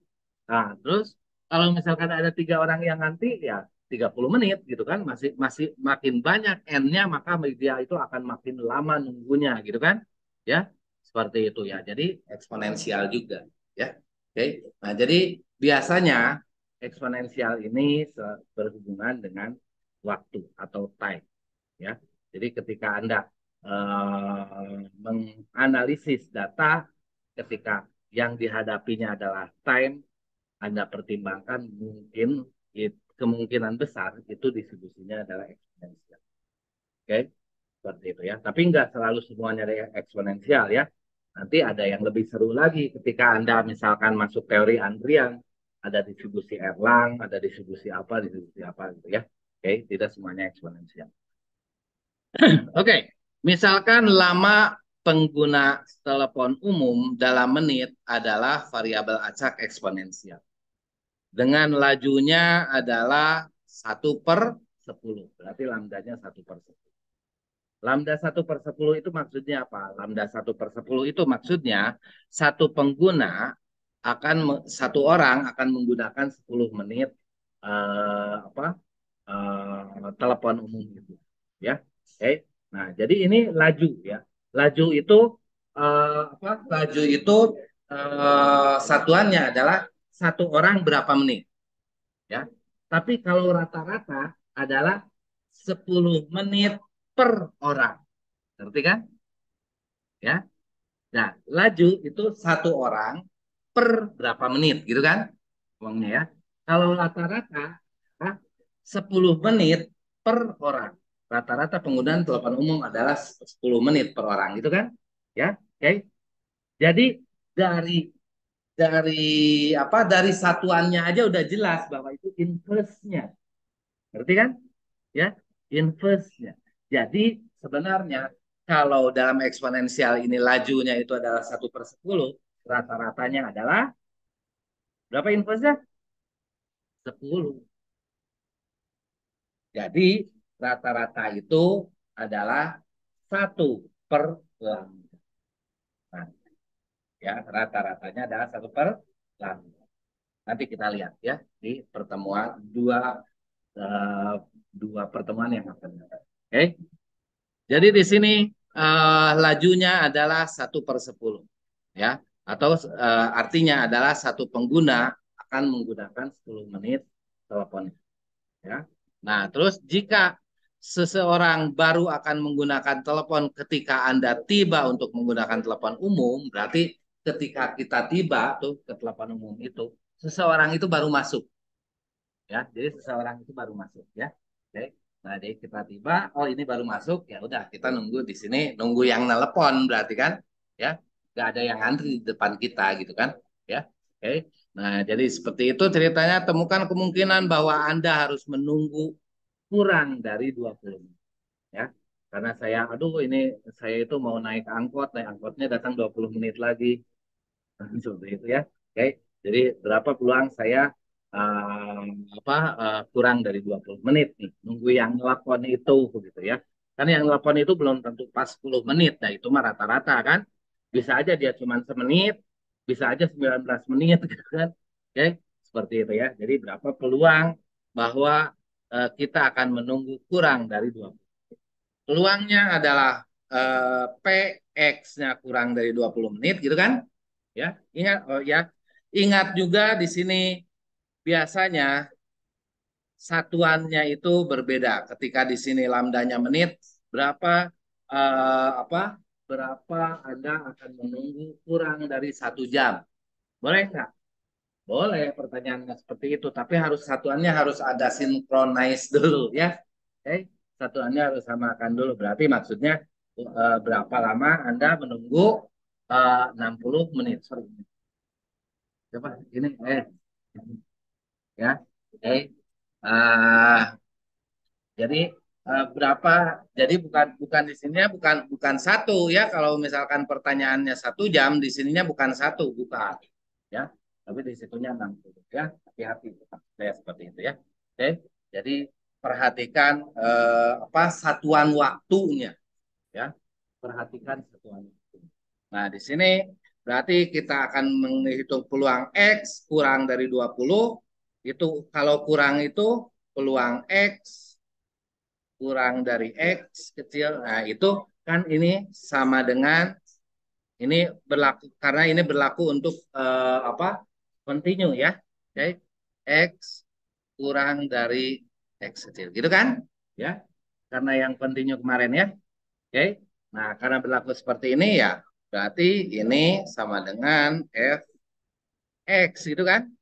Nah, terus kalau misalkan ada 3 orang yang ngantri, ya 30 menit gitu kan, masih masih makin banyak N-nya, maka media itu akan makin lama nunggunya gitu kan, ya. Seperti itu ya. Jadi eksponensial juga ya. Oke. Nah, jadi biasanya eksponensial ini berhubungan dengan waktu atau time ya. Jadi ketika Anda menganalisis data ketika yang dihadapinya adalah time, Anda pertimbangkan mungkin kemungkinan besar itu distribusinya adalah eksponensial. Oke, seperti itu ya. Tapi nggak selalu semuanya ada eksponensial ya. Nanti ada yang lebih seru lagi ketika Anda misalkan masuk teori antrian, ada distribusi Erlang, ada distribusi apa gitu ya. Oke, tidak semuanya eksponensial. Oke, misalkan lama pengguna telepon umum dalam menit adalah variabel acak eksponensial. Dengan lajunya adalah 1/10. Berarti lambdanya 1/10. Lambda 1/10 itu maksudnya apa? Lambda 1/10 itu maksudnya satu orang akan menggunakan 10 menit apa telepon umum itu, ya. Oke. Nah, jadi ini laju ya. Laju itu apa? Laju itu satuannya adalah satu orang berapa menit, ya. Tapi kalau rata-rata adalah 10 menit per orang. Ngerti kan? Ya. Nah, laju itu satu orang per berapa menit gitu kan? Uangnya ya. Kalau rata-rata ah, 10 menit per orang. Rata-rata penggunaan telepon umum adalah 10 menit per orang gitu kan? Ya. Oke. Jadi dari dari dari satuannya aja udah jelas bahwa itu inverse-nya. Ngerti kan? Ya, inverse-nya. Jadi sebenarnya kalau dalam eksponensial ini lajunya itu adalah 1/10, rata-ratanya adalah berapa inverse-nya? 10. Jadi rata-rata itu adalah 1/lambda. Nah, ya, rata-ratanya adalah 1/lambda. Nanti kita lihat ya di pertemuan eh, dua pertemuan yang akan datang. Oke. Jadi di sini lajunya adalah 1/10 ya, atau artinya adalah satu pengguna akan menggunakan 10 menit telepon ya. Nah, terus jika seseorang baru akan menggunakan telepon ketika Anda tiba untuk menggunakan telepon umum, berarti ketika kita tiba tuh ke telepon umum itu, seseorang itu baru masuk ya. Jadi seseorang itu baru masuk ya. Oke. Nah, jadi kita tiba, oh ini baru masuk, ya udah kita nunggu di sini, nunggu yang nelpon berarti kan, ya, nggak ada yang antri di depan kita gitu kan, ya. Oke. Nah, jadi seperti itu ceritanya. Temukan kemungkinan bahwa Anda harus menunggu kurang dari 20 menit, ya. Karena aduh ini saya itu mau naik angkotnya datang 20 menit lagi. Seperti itu ya. Oke. Jadi berapa peluang saya uh, kurang dari 20 menit nih nunggu yang telepon itu begitu ya. Kan yang telepon itu belum tentu pas 10 menit. Nah, itu mah rata-rata kan. Bisa aja dia cuma semenit, bisa aja 19 menit gitu kan. Oke, seperti itu ya. Jadi berapa peluang bahwa kita akan menunggu kurang dari 20. Peluangnya adalah PX-nya kurang dari 20 menit gitu kan. Ya, ingat oh ya. Ingat juga di sini biasanya satuannya itu berbeda. Ketika di sini lambdanya menit, berapa eh, apa berapa Anda akan menunggu kurang dari 1 jam. Boleh nggak? Boleh pertanyaannya seperti itu, tapi satuannya harus ada synchronize dulu ya. Oke, satuannya harus samakan dulu. Berarti maksudnya berapa lama Anda menunggu 60 menit. Sorry. Coba ini ya. Oke. Ah, jadi berapa? Jadi bukan bukan di sininya bukan bukan satu ya. Kalau misalkan pertanyaannya 1 jam, di sininya bukan satu, bukan ya. Tapi di situnya 60 ya. Hati-hati saya seperti itu ya. Oke. Jadi perhatikan satuan waktunya ya. Perhatikan satuan waktu. Nah, di sini berarti kita akan menghitung peluang X kurang dari 20. Itu kalau kurang itu peluang X kurang dari X kecil. Nah, itu kan ini sama dengan Ini berlaku karena ini berlaku untuk apa? Continue ya. Oke. X kurang dari X kecil. Gitu kan? Ya. Karena yang continue kemarin ya. Oke. Nah, karena berlaku seperti ini ya, berarti ini sama dengan Fx gitu kan?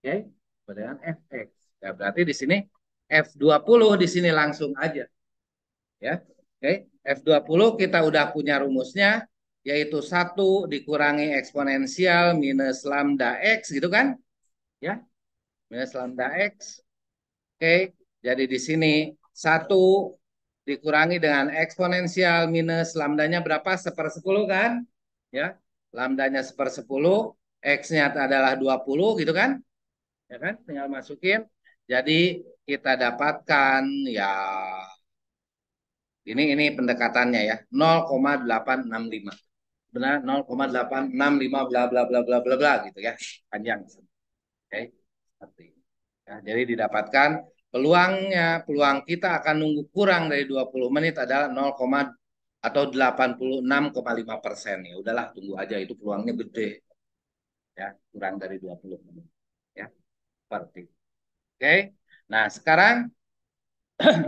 Oke. Sama dengan Fx. Ya, berarti di sini F20 di sini langsung aja ya. Oke, F20 kita udah punya rumusnya yaitu satu dikurangi eksponensial minus lambda X gitu kan? Ya, minus lambda X. Oke, jadi di sini satu dikurangi dengan eksponensial minus lambdanya berapa? Sepersepuluh kan? Ya, lambdanya sepersepuluh, X-nya adalah 20 gitu kan? Ya kan? Tinggal masukin. Jadi kita dapatkan ya ini pendekatannya ya 0,865 benar 0,865 bla bla bla bla bla bla gitu ya panjang. Oke seperti ini. Ya, jadi didapatkan peluang kita akan nunggu kurang dari 20 menit adalah 0, atau 86,5%. Ya udahlah tunggu aja itu peluangnya gede ya kurang dari 20 menit ya seperti itu. Oke. Nah, sekarang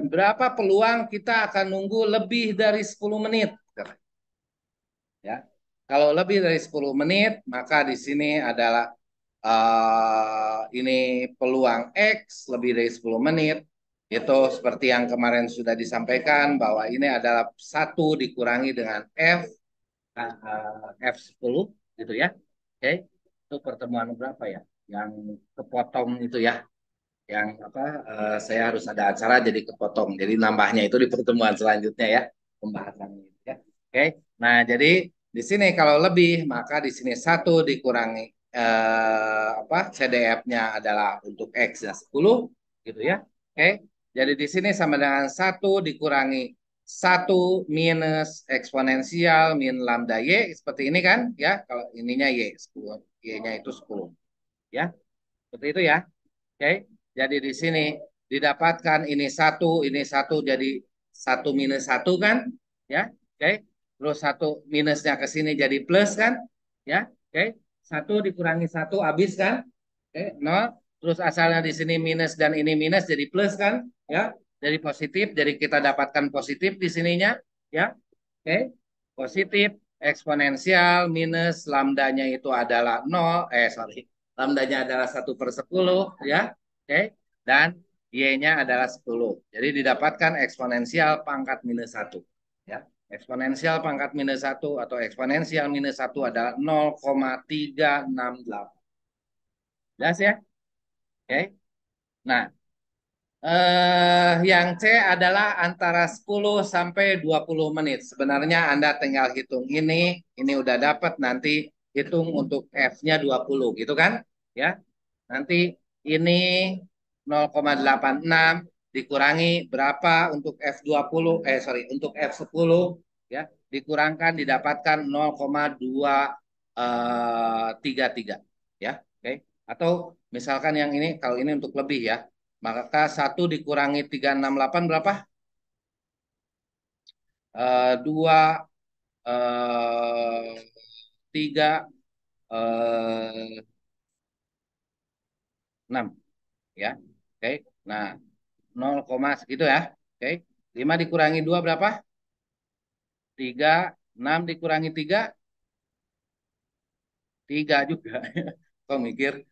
berapa peluang kita akan nunggu lebih dari 10 menit? Ya. Kalau lebih dari 10 menit, maka di sini adalah ini peluang X lebih dari 10 menit. Itu seperti yang kemarin sudah disampaikan bahwa ini adalah satu dikurangi dengan F10 gitu ya. Oke. Itu pertemuan berapa ya? Yang kepotong itu ya. Yang apa saya harus ada acara jadi kepotong. Jadi nambahnya itu di pertemuan selanjutnya ya pembahasannya ya. Oke. Nah, jadi di sini kalau lebih maka di sini satu dikurangi apa CDF-nya adalah untuk X ya 10 gitu ya. Oke. Jadi di sini sama dengan satu dikurangi satu minus eksponensial min lambda Y seperti ini kan ya. Kalau ininya Y 10, Y-nya itu 10 ya. Seperti itu ya. Oke, jadi di sini didapatkan ini satu jadi satu minus satu kan, ya, oke. Terus satu minusnya ke sini jadi plus kan, ya, oke. Satu dikurangi satu habis kan, oke, nol. Terus asalnya di sini minus dan ini minus jadi plus kan, ya, jadi positif. Jadi kita dapatkan positif di sininya, ya, oke. Positif eksponensial minus lambdanya itu adalah nol, sorry, lambdanya adalah 1/10 ya. Oke. Dan Y-nya adalah 10. Jadi didapatkan eksponensial pangkat minus satu. Ya. Eksponensial pangkat minus satu atau eksponensial minus satu adalah 0,368. Jelas ya? Oke. Nah, yang C adalah antara 10 sampai 20 menit. Sebenarnya Anda tinggal hitung ini udah dapat nanti hitung untuk F-nya 20 gitu kan? Ya. Nanti ini 0,86 dikurangi berapa untuk F20 sorry untuk F10 ya dikurangkan didapatkan 0,233 ya oke okay? Atau misalkan yang ini kalau ini untuk lebih ya maka satu dikurangi 368 berapa dua tiga enam ya oke okay? Nah 0, segitu ya. Oke. 5 dikurangi 2 berapa? 3. 6 dikurangi 3, 3 juga. Kok mikir?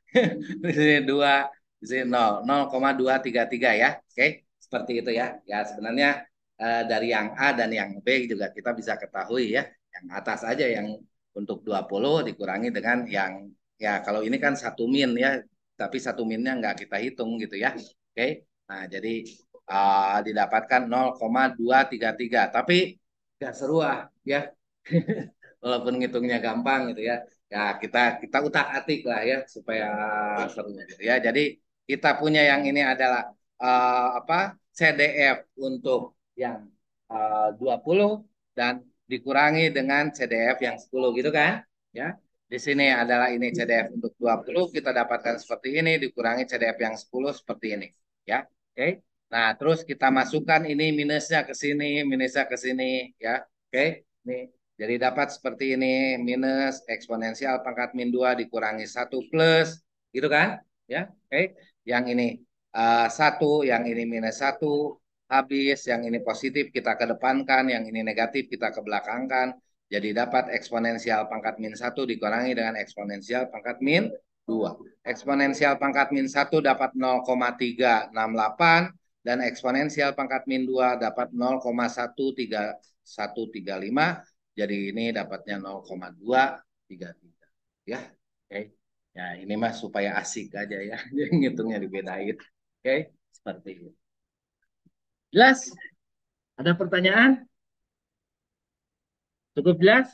Di sini 2, di sini 0. 0,233 ya. Oke. Seperti itu ya. Ya sebenarnya dari yang A dan yang B juga kita bisa ketahui ya. Yang atas aja yang untuk 20 dikurangi dengan yang ya kalau ini kan satu min ya. Tapi satu minnya nggak kita hitung gitu ya. Oke. Nah, jadi didapatkan 0,233. Tapi gak seru ya. Walaupun ngitungnya gampang gitu ya. Ya kita utak-atik lah ya supaya seru gitu ya. Jadi kita punya yang ini adalah apa CDF untuk yang 20 dan dikurangi dengan CDF yang 10 gitu kan. Ya. Di sini adalah ini CDF untuk 20 kita dapatkan seperti ini dikurangi CDF yang 10 seperti ini ya. Oke. Nah, terus kita masukkan ini minusnya ke sini ya. Oke. Ini Jadi dapat seperti ini, minus eksponensial pangkat min 2 dikurangi 1 plus, gitu kan? Ya, oke. Yang ini 1, yang ini minus 1, habis, yang ini positif kita kedepankan, yang ini negatif kita kebelakangkan. Jadi dapat eksponensial pangkat min 1 dikurangi dengan eksponensial pangkat min 2. Eksponensial pangkat min 1 dapat 0,368 dan eksponensial pangkat min 2 dapat 0,13135. Jadi ini dapatnya 0,233 ya. Oke. Ya, ini mah supaya asik aja ya. Jadi ngitungnya dibedain. Oke, seperti itu. Jelas? Ada pertanyaan? Cukup jelas?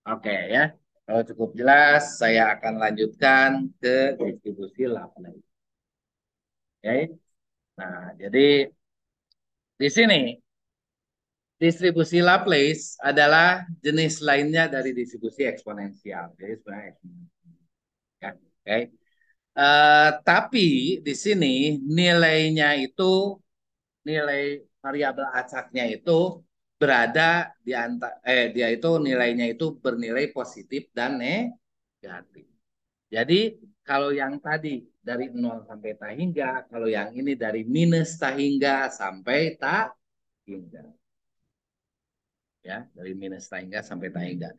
Oke ya. Kalau cukup jelas, saya akan lanjutkan ke distribusi Laplace. Oke. Nah, jadi di sini distribusi Laplace adalah jenis lainnya dari distribusi eksponensial. Jadi sebenarnya eksponensial. Ya, oke. Tapi di sini nilainya itu nilai variabel acaknya itu berada di antara dia itu nilainya itu bernilai positif dan negatif. Jadi kalau yang tadi dari 0 sampai tak hingga, kalau yang ini dari minus tak hingga sampai tak hingga. Ya, dari minus tak hingga sampai tak hingga.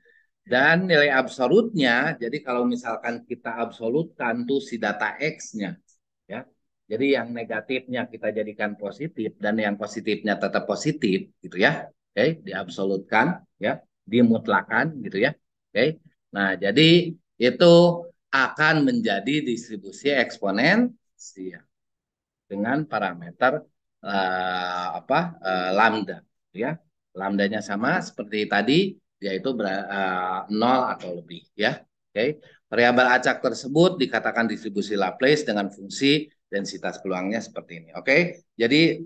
Dan nilai absolutnya, jadi kalau misalkan kita absolutkan tuh si data X-nya, ya. Jadi yang negatifnya kita jadikan positif dan yang positifnya tetap positif, gitu ya. Oke, diabsolutkan, ya, dimutlakan, gitu ya. Oke. Nah, jadi itu akan menjadi distribusi eksponensial dengan parameter lambda, ya. Lambdanya sama seperti tadi, yaitu 0 atau lebih, ya. Oke. Variabel acak tersebut dikatakan distribusi Laplace dengan fungsi densitas peluangnya seperti ini. Oke. Jadi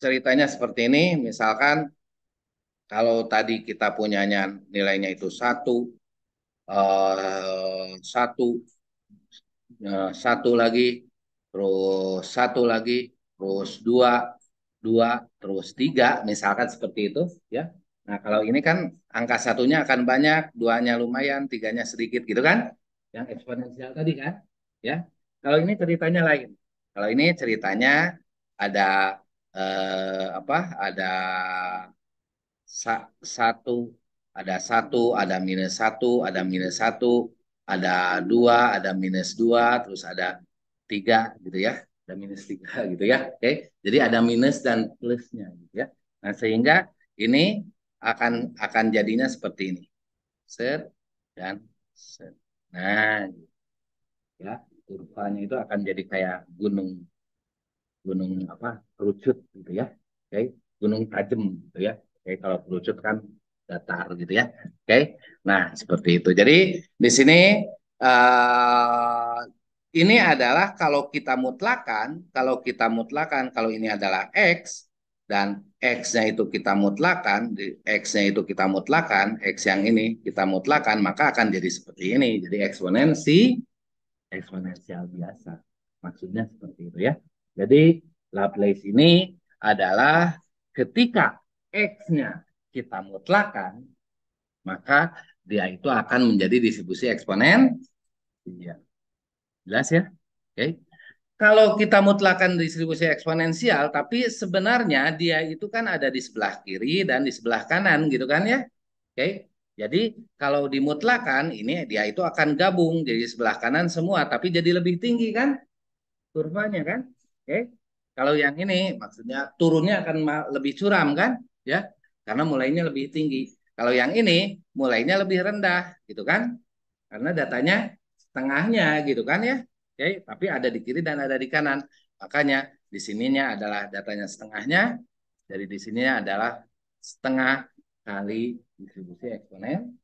ceritanya seperti ini, misalkan kalau tadi kita punyanya nilainya itu satu, satu lagi, terus satu lagi, terus dua, dua, terus tiga, misalkan seperti itu, ya. Nah, kalau ini kan angka satunya akan banyak, duanya lumayan, tiganya sedikit, gitu kan? Yang eksponensial tadi kan, ya. Kalau ini ceritanya lain. Kalau ini ceritanya ada apa? Ada satu, ada minus satu, ada minus satu, ada dua, ada minus dua, terus ada tiga, gitu ya, ada minus tiga, gitu ya. Oke, jadi ada minus dan plusnya, gitu ya. Nah, sehingga ini akan jadinya seperti ini, set dan set. Nah, ya, kurvanya itu akan jadi kayak gunung, gunung apa, kerucut, gitu ya. Oke, gunung tajam, gitu ya. Oke, kalau kerucut kan datar, gitu ya. Oke, nah seperti itu. Jadi di sini uh, ini adalah kalau ini adalah x dan x-nya itu kita mutlakan, x-nya itu kita mutlakan, x yang ini kita mutlakan, maka akan jadi seperti ini. Jadi eksponensial biasa. Maksudnya seperti itu ya. Jadi Laplace ini adalah ketika X-nya kita mutlakan, maka dia itu akan menjadi distribusi eksponen. Iya. Jelas ya? Oke. Kalau kita mutlakan distribusi eksponensial, tapi sebenarnya dia itu kan ada di sebelah kiri dan di sebelah kanan gitu kan ya? Oke. Jadi kalau dimutlakan ini dia itu akan gabung jadi sebelah kanan semua, tapi jadi lebih tinggi kan kurvanya kan? Oke. Kalau yang ini maksudnya turunnya akan lebih curam kan? Ya, karena mulainya lebih tinggi. Kalau yang ini mulainya lebih rendah gitu kan? Karena datanya setengahnya gitu kan ya. Oke, tapi ada di kiri dan ada di kanan. Makanya di sininya adalah datanya setengahnya, dari di sininya adalah setengah kali distribusi eksponen.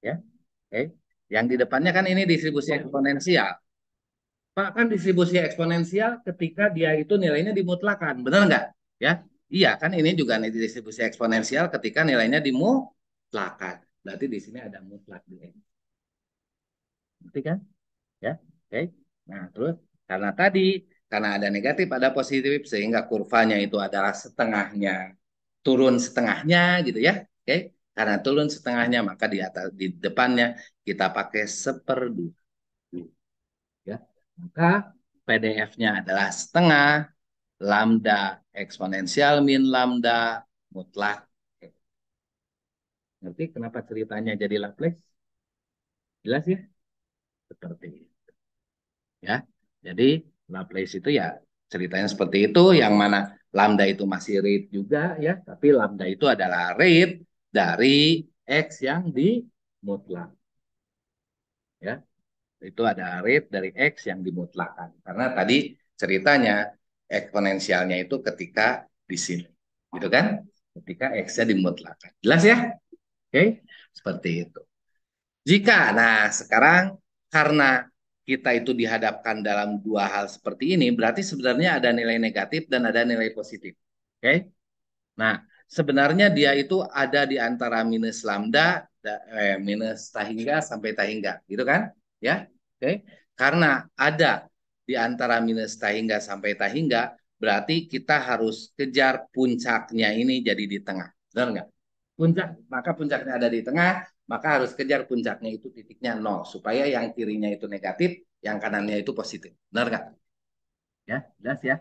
Ya. Oke. Yang di depannya kan ini distribusi eksponensial. Pak, kan distribusi eksponensial ketika dia itu nilainya dimutlakan, benar nggak? Ya, iya kan ini juga nih distribusi eksponensial ketika nilainya dimutlakan. Berarti di sini ada mutlak di X. Berarti kan? Ya, oke. Nah, terus karena tadi karena ada negatif, ada positif, sehingga kurvanya itu adalah setengahnya, turun setengahnya gitu ya. Oke, karena turun setengahnya, maka di atas, di depannya kita pakai seperdua. Ya, maka PDF-nya adalah setengah lambda eksponensial min lambda mutlak. Ngerti kenapa ceritanya jadi Laplace? Jelas ya? Seperti itu. Ya. Jadi Laplace itu ya ceritanya seperti itu, yang mana lambda itu masih rate juga ya, tapi lambda itu adalah rate dari X yang dimutlak. Ya, itu ada rate dari X yang dimutlakan. Karena tadi ceritanya eksponensialnya itu ketika di sini. Gitu kan? Ketika X-nya dimutlakan. Jelas ya? Oke, seperti itu. Nah sekarang karena kita itu dihadapkan dalam dua hal seperti ini, berarti sebenarnya ada nilai negatif dan ada nilai positif. Oke? Nah, sebenarnya dia itu ada di antara minus lambda, minus tahingga sampai tahingga, gitu kan? Ya, oke. Karena ada di antara minus tahingga sampai tahingga, berarti kita harus kejar puncaknya ini jadi di tengah. Benar nggak? Maka puncaknya ada di tengah, maka harus kejar puncaknya itu titiknya nol, supaya yang kirinya itu negatif, yang kanannya itu positif. Benar nggak? Ya, jelas ya.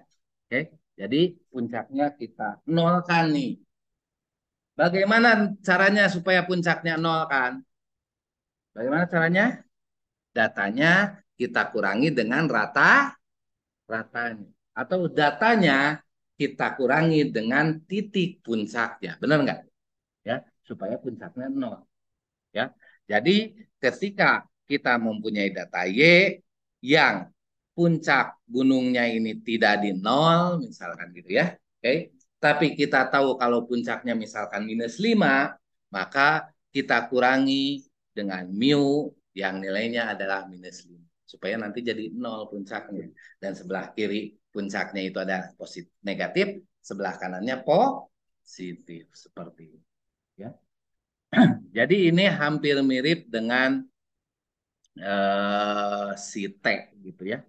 Oke, jadi puncaknya kita nolkan nih. Bagaimana caranya supaya puncaknya nol kan? Bagaimana caranya? Datanya kita kurangi dengan ratanya. Atau datanya kita kurangi dengan titik puncaknya. Benar nggak? Ya, supaya puncaknya nol. Ya, jadi ketika kita mempunyai data Y yang puncak gunungnya ini tidak di nol, misalkan gitu ya. Oke, tapi kita tahu kalau puncaknya misalkan -5, maka kita kurangi dengan mu yang nilainya adalah -5 supaya nanti jadi nol puncaknya, dan sebelah kiri puncaknya itu ada positif negatif, sebelah kanannya positif, seperti itu ya. Jadi ini hampir mirip dengan si T gitu ya.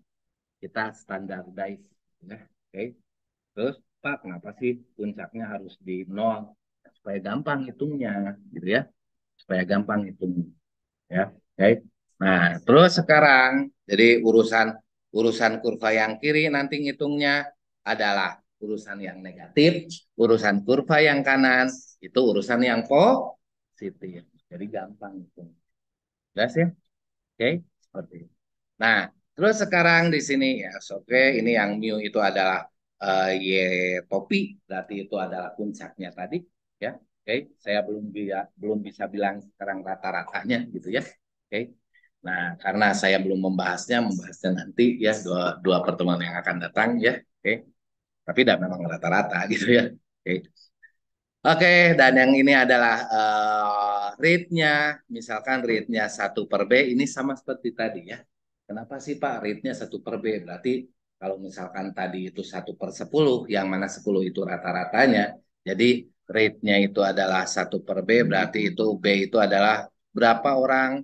Kita standardize ya. Oke. Terus Pak, kenapa sih puncaknya harus di nol? Supaya gampang hitungnya gitu ya. Supaya gampang hitungnya ya. Oke. Nah, terus sekarang jadi urusan urusan kurva yang kiri nanti ngitungnya adalah urusan yang negatif, urusan kurva yang kanan itu urusan yang positif. Jadi gampang itu. Jelas ya? Oke, seperti itu. Nah, terus sekarang di sini ya, oke, ini yang mu itu adalah y topi, berarti itu adalah puncaknya tadi, ya. Oke, saya belum bisa bilang sekarang rata-ratanya gitu ya. Oke. Nah, karena saya belum membahasnya nanti ya, dua pertemuan yang akan datang ya. Oke. Tapi tidak memang rata-rata gitu ya. Oke. Oke, dan yang ini adalah rate-nya, misalkan rate-nya 1/B, ini sama seperti tadi ya. Kenapa sih Pak rate-nya 1/B? Berarti kalau misalkan tadi itu 1/10, yang mana 10 itu rata-ratanya, jadi rate-nya itu adalah 1/B, berarti itu B itu adalah berapa orang,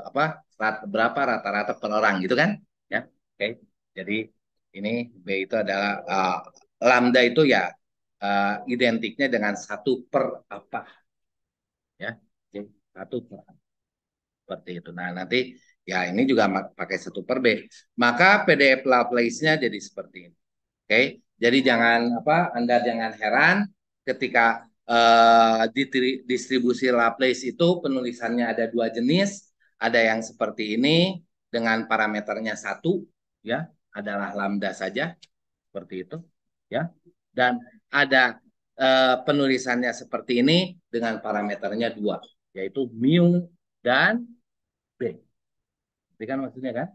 apa, berapa rata-rata per orang gitu kan? Ya, oke. Jadi ini B itu adalah lambda itu ya identiknya dengan 1/apa ya. Oke, 1/apa seperti itu. Nah nanti ya ini juga pakai 1/B. Maka PDF Laplace-nya jadi seperti ini. Oke, jadi jangan apa, Anda jangan heran ketika distribusi Laplace itu penulisannya ada dua jenis. Ada yang seperti ini dengan parameternya 1 ya, adalah lambda saja seperti itu ya. Dan ada penulisannya seperti ini dengan parameternya 2, yaitu mu dan b. Itu kan maksudnya kan?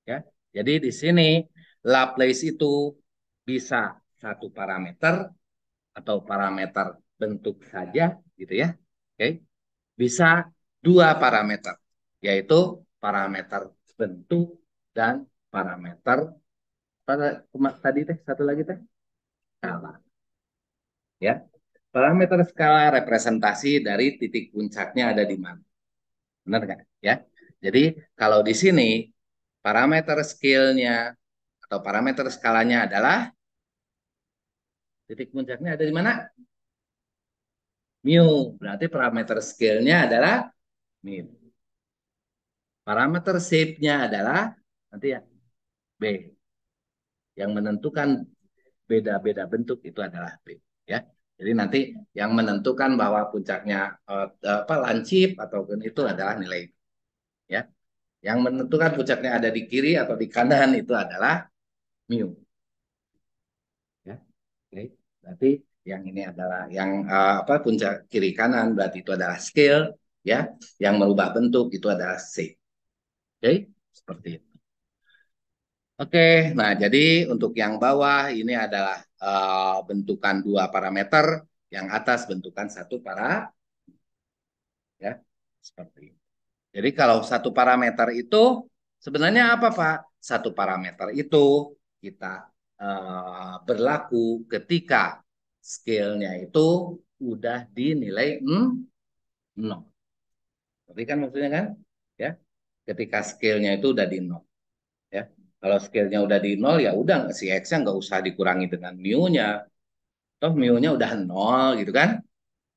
Ya. Jadi di sini Laplace itu bisa satu parameter atau parameter bentuk saja gitu ya. Oke. Bisa dua parameter, yaitu parameter bentuk dan parameter tadi teh satu lagi teh skala ya. Parameter skala representasi dari titik puncaknya ada di mana. Benar nggak? Ya. Jadi kalau di sini parameter scale-nya atau parameter skalanya adalah titik puncaknya ada di mana? Mu. Berarti parameter scale-nya adalah mu. Parameter shape-nya adalah nanti ya B. Yang menentukan beda-beda bentuk itu adalah B. Ya. Jadi nanti yang menentukan bahwa puncaknya lancip ataupun itu adalah nilai B. Ya. Yang menentukan puncaknya ada di kiri atau di kanan itu adalah mu. Ya. Oke. Berarti yang ini adalah yang puncak kiri kanan berarti itu adalah scale ya. Yang merubah bentuk itu adalah shape. Oke, seperti itu. Oke, nah jadi untuk yang bawah ini adalah bentukan dua parameter, yang atas bentukan satu ya, seperti ini. Jadi kalau satu parameter itu sebenarnya apa Pak? Satu parameter itu kita berlaku ketika scale-nya itu udah dinilai 0. Berarti kan maksudnya kan? Ya, ketika scale-nya itu udah di 0. Ya. Kalau scale-nya udah di 0 ya udah si X-nya nggak usah dikurangi dengan mu-nya. Toh mu-nya udah 0 gitu kan?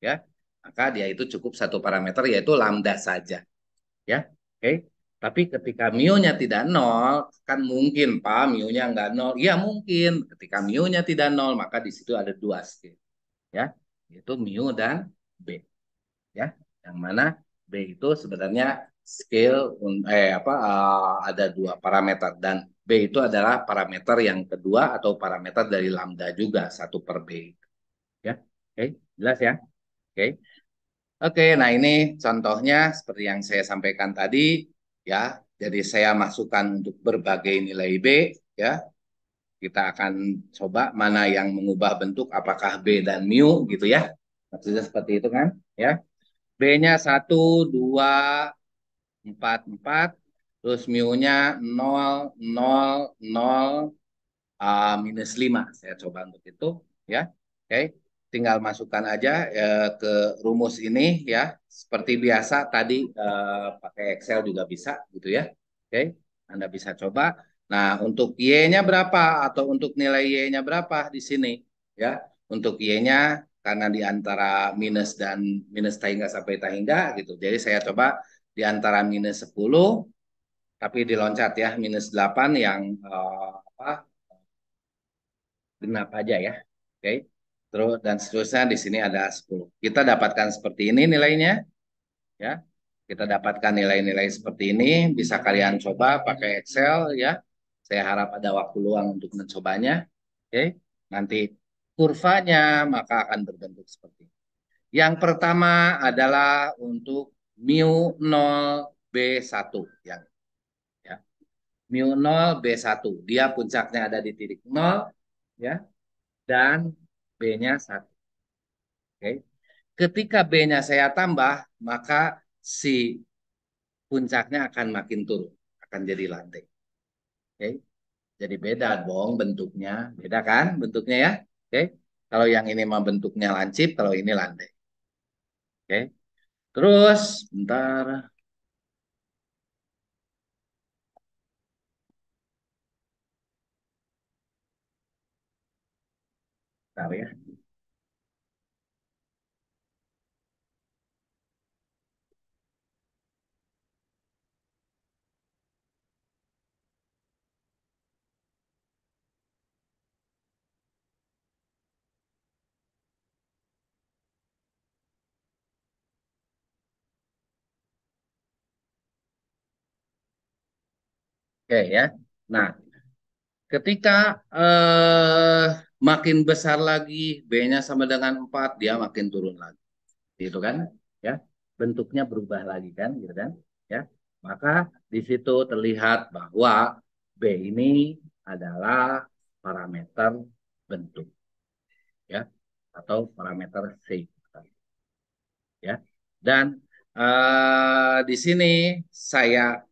Ya. Maka dia itu cukup satu parameter yaitu lambda saja. Ya. Oke. Tapi ketika mu-nya tidak 0, kan mungkin Pak mu-nya nggak 0. Iya mungkin. Ketika mu-nya tidak 0, maka di situ ada dua scale. Ya. Yaitu mu dan B. Ya. Yang mana B itu sebenarnya scale ada dua parameter dan B itu adalah parameter yang kedua atau parameter dari lambda juga 1/B. Ya, oke, jelas ya. Oke, oke. Nah ini contohnya seperti yang saya sampaikan tadi ya. Jadi saya masukkan untuk berbagai nilai B ya. Kita akan coba mana yang mengubah bentuk, apakah B dan mu gitu ya. Maksudnya seperti itu kan ya. B-nya 1, 2, 4, 4. Terus mu-nya 0, 0, 0, minus 5. Saya coba untuk itu. Ya, oke. Tinggal masukkan aja ke rumus ini ya. Seperti biasa tadi pakai Excel juga bisa gitu ya. Oke, Anda bisa coba. Nah, untuk Y-nya berapa atau untuk nilai Y-nya berapa di sini ya. Untuk Y-nya karena di antara minus dan minus tahingga sampai tahingga gitu. Jadi saya coba di antara minus 10 tapi diloncat ya minus 8 yang genap aja ya. Oke. Terus dan seterusnya di sini ada 10. Kita dapatkan seperti ini nilainya ya. Kita dapatkan nilai-nilai seperti ini, bisa kalian coba pakai Excel ya. Saya harap ada waktu luang untuk mencobanya. Oke. Nanti kurvanya maka akan berbentuk seperti ini. Yang pertama adalah untuk mu 0 B1 yang ya. Mu 0 B1. Dia puncaknya ada di titik 0 ya dan B-nya 1. Oke. Ketika B-nya saya tambah, maka si puncaknya akan makin turun, akan jadi lantai. Oke. Jadi beda dong bentuknya, beda kan bentuknya ya. Oke. Kalau yang ini mah bentuknya lancip, kalau ini landai. Oke. Terus, bentar, bentar ya. Oke ya. Nah, ketika makin besar lagi, B-nya sama dengan 4, dia makin turun lagi. Gitu kan? Ya. Bentuknya berubah lagi kan, gitu kan? Ya. Maka di situ terlihat bahwa B ini adalah parameter bentuk ya atau parameter shape ya. Dan di sini saya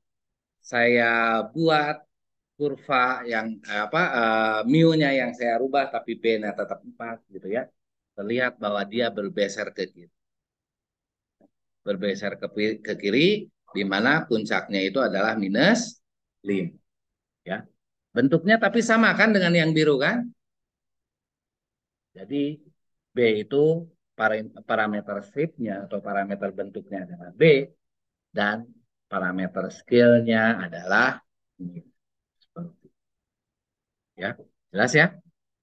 saya buat kurva yang mu-nya yang saya rubah tapi B-nya tetap 4 gitu ya. Terlihat bahwa dia bergeser ke kiri. Bergeser ke kiri di mana puncaknya itu adalah minus 5 ya. Bentuknya tapi sama kan dengan yang biru kan? Jadi B itu parameter shape-nya atau parameter bentuknya adalah B dan parameter scale-nya adalah ini. Seperti ya. Jelas ya?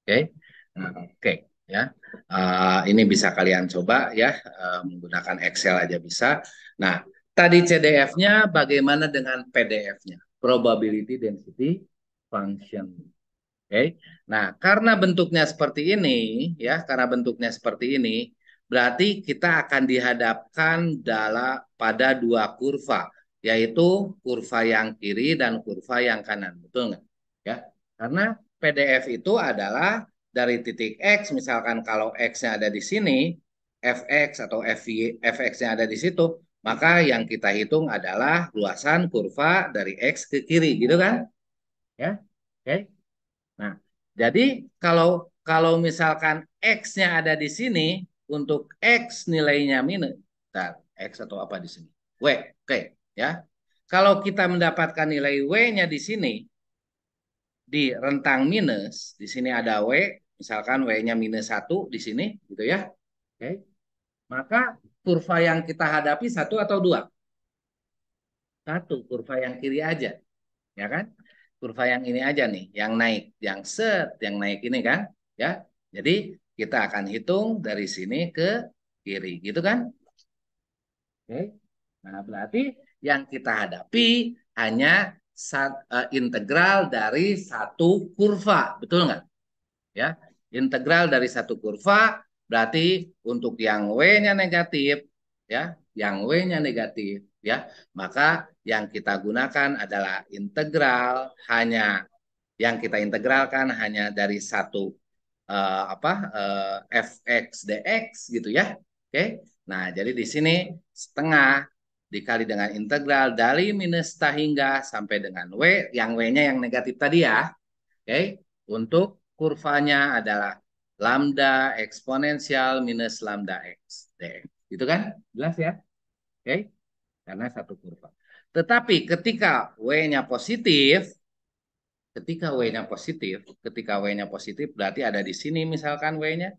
Oke. Nah, oke ya. Ini bisa kalian coba ya menggunakan Excel aja bisa. Nah, tadi CDF-nya bagaimana dengan PDF-nya? Probability density function. Oke. Nah, karena bentuknya seperti ini, ya, karena bentuknya seperti ini, berarti kita akan dihadapkan pada dua kurva, yaitu kurva yang kiri dan kurva yang kanan, betul nggak? Ya, karena PDF itu adalah dari titik X, misalkan kalau X-nya ada di sini, fx atau fx-nya ada di situ, maka yang kita hitung adalah luasan kurva dari X ke kiri, gitu kan? Ya, oke. Nah, jadi kalau kalau misalkan X-nya ada di sini, untuk X nilainya minus, nah, X atau apa di sini? W, oke, ya. Kalau kita mendapatkan nilai W-nya di sini, di rentang minus, di sini ada W, misalkan W-nya -1 di sini, gitu ya. Oke, maka kurva yang kita hadapi satu atau dua? Satu, kurva yang kiri aja, ya kan? Kurva yang ini aja nih, yang naik, yang naik ini kan, ya. Jadi kita akan hitung dari sini ke kiri, gitu kan? Oke. Nah, berarti yang kita hadapi hanya integral dari satu kurva, betul nggak? Ya, integral dari satu kurva berarti untuk yang W-nya negatif, ya, yang W-nya negatif, ya, maka yang kita gunakan adalah integral hanya yang kita integralkan hanya dari satu fx dx gitu ya. Oke. Nah, jadi di sini setengah dikali dengan integral dari minus hingga sampai dengan W, yang W-nya yang negatif tadi ya. Oke, untuk kurvanya adalah lambda eksponensial minus lambda x dx. Gitu kan? Jelas ya? Oke, karena satu kurva. Tetapi ketika W-nya positif, ketika W-nya positif berarti ada di sini misalkan W-nya,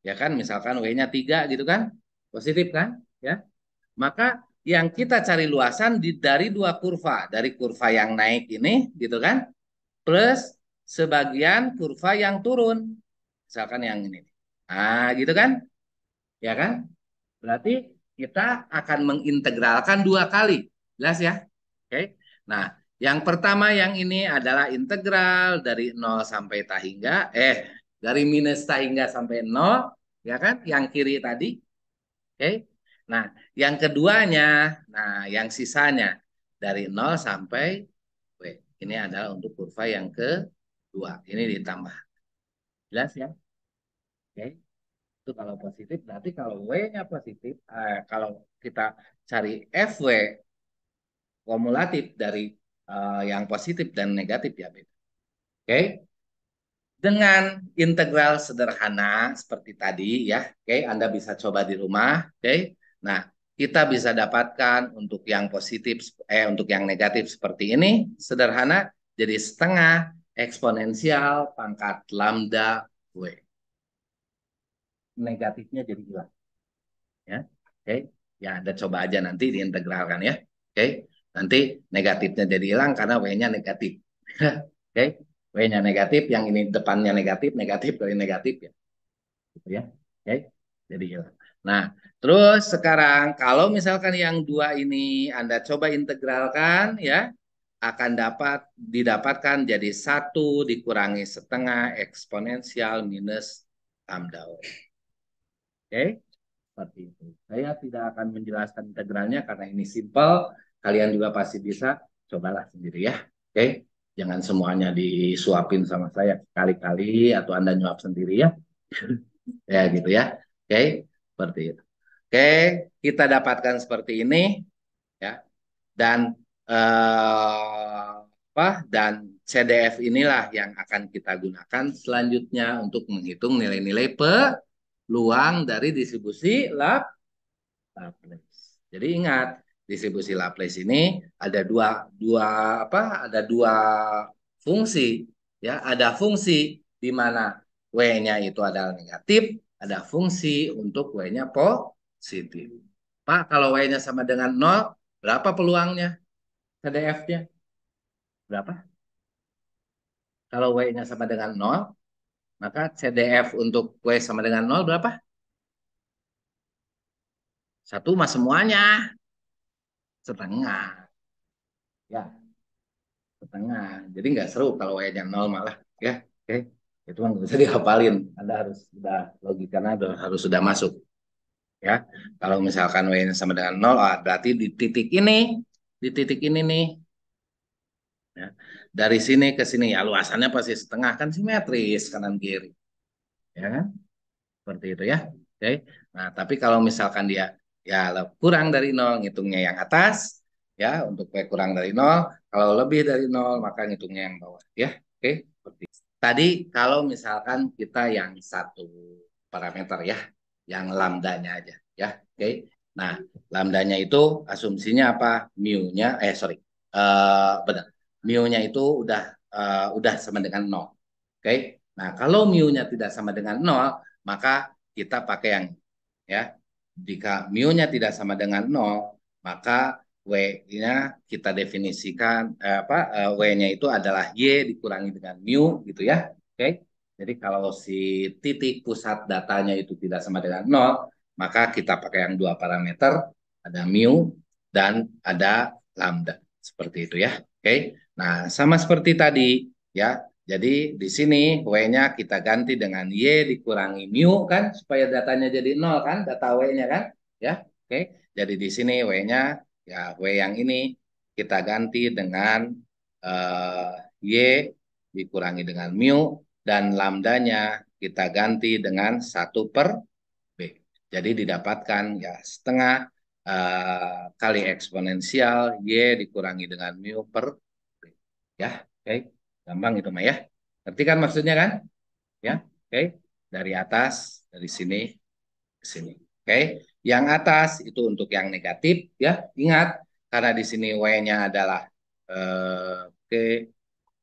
ya kan? Misalkan W-nya 3 gitu kan? Positif kan? Ya. Maka yang kita cari luasan dari dua kurva, dari kurva yang naik ini gitu kan? Plus sebagian kurva yang turun. Misalkan yang ini. Nah, gitu kan? Ya kan? Berarti kita akan mengintegralkan dua kali. Jelas ya? Oke. Nah, yang pertama yang ini adalah integral dari 0 sampai tahingga, dari minus tahingga sampai 0, ya kan? Yang kiri tadi. Oke. Nah, yang keduanya, nah yang sisanya dari 0 sampai W. Ini adalah untuk kurva yang kedua. Ini ditambah. Jelas ya? Oke. Itu kalau positif, berarti kalau W-nya positif, kalau kita cari FW kumulatif dari yang positif dan negatif ya beda. Oke, dengan integral sederhana seperti tadi ya, oke, Anda bisa coba di rumah, oke. Nah, kita bisa dapatkan untuk yang positif, untuk yang negatif seperti ini sederhana, jadi setengah eksponensial pangkat lambda W. Negatifnya jadi hilang. Ya, oke, ya Anda coba aja nanti diintegralkan ya, oke, nanti negatifnya jadi hilang karena W-nya negatif. Oke, W-nya negatif, yang ini depannya negatif, negatif dari negatif ya, gitu ya, oke, jadi hilang. Nah, terus sekarang kalau misalkan yang dua ini Anda coba integralkan ya, akan didapatkan jadi satu dikurangi setengah eksponensial minus lambda W. Oke, seperti itu. Saya tidak akan menjelaskan integralnya karena ini simple. Kalian juga pasti bisa. Cobalah sendiri ya. Oke, jangan semuanya disuapin sama saya kali-kali atau Anda nyuap sendiri ya. Ya gitu ya. Oke, seperti itu. Oke, kita dapatkan seperti ini ya. Dan dan CDF inilah yang akan kita gunakan selanjutnya untuk menghitung nilai-nilai peluang dari distribusi Laplace. Jadi ingat, distribusi Laplace ini ada dua dua apa? Ada dua fungsi, ya, ada fungsi di mana W-nya itu adalah negatif, ada fungsi untuk W-nya positif. Pak, kalau W-nya sama dengan 0, berapa peluangnya? CDF-nya berapa? Kalau W-nya sama dengan 0, maka CDF untuk W sama dengan 0 berapa? Satu mas semuanya. Setengah. Ya, setengah. Jadi nggak seru kalau W-nya 0 malah. Ya, oke. Itu nggak bisa dihafalin. Anda harus sudah logikanya harus sudah masuk. Ya, kalau misalkan W-nya sama dengan 0, berarti di titik ini nih, ya. Dari sini ke sini ya luasannya pasti setengah kan simetris kanan kiri, ya kan? Seperti itu ya. Oke. Nah, tapi kalau misalkan dia ya kurang dari 0 ngitungnya yang atas, ya untuk P kurang dari 0, kalau lebih dari 0 maka ngitungnya yang bawah, ya. Oke, seperti itu. Tadi kalau misalkan kita yang satu parameter ya, yang lambdanya aja, ya. Oke. Nah, lambdanya itu asumsinya apa? Mu-nya sorry. Benar. Mu-nya itu udah sama dengan 0. Oke. Nah, kalau mu-nya tidak sama dengan 0, maka kita pakai yang ya. Jika mu-nya tidak sama dengan 0, maka W-nya kita definisikan W-nya itu adalah Y dikurangi dengan mu gitu ya. Oke. Jadi kalau si titik pusat datanya itu tidak sama dengan 0, maka kita pakai yang dua parameter, ada mu dan ada lambda. Seperti itu ya. Oke. Nah, sama seperti tadi ya. Jadi di sini W-nya kita ganti dengan Y dikurangi mu kan supaya datanya jadi 0 kan, data W-nya kan? Ya. Oke. Jadi di sini W-nya ya W yang ini kita ganti dengan Y dikurangi dengan mu dan lambdanya kita ganti dengan 1/B. Jadi didapatkan ya setengah kali eksponensial Y dikurangi dengan mu per B. Ya, oke. Gampang itu mah ya. Ngerti kan maksudnya kan? Ya, oke. Dari atas, dari sini ke sini. Oke. Yang atas itu untuk yang negatif ya. Ingat karena di sini W-nya adalah oke.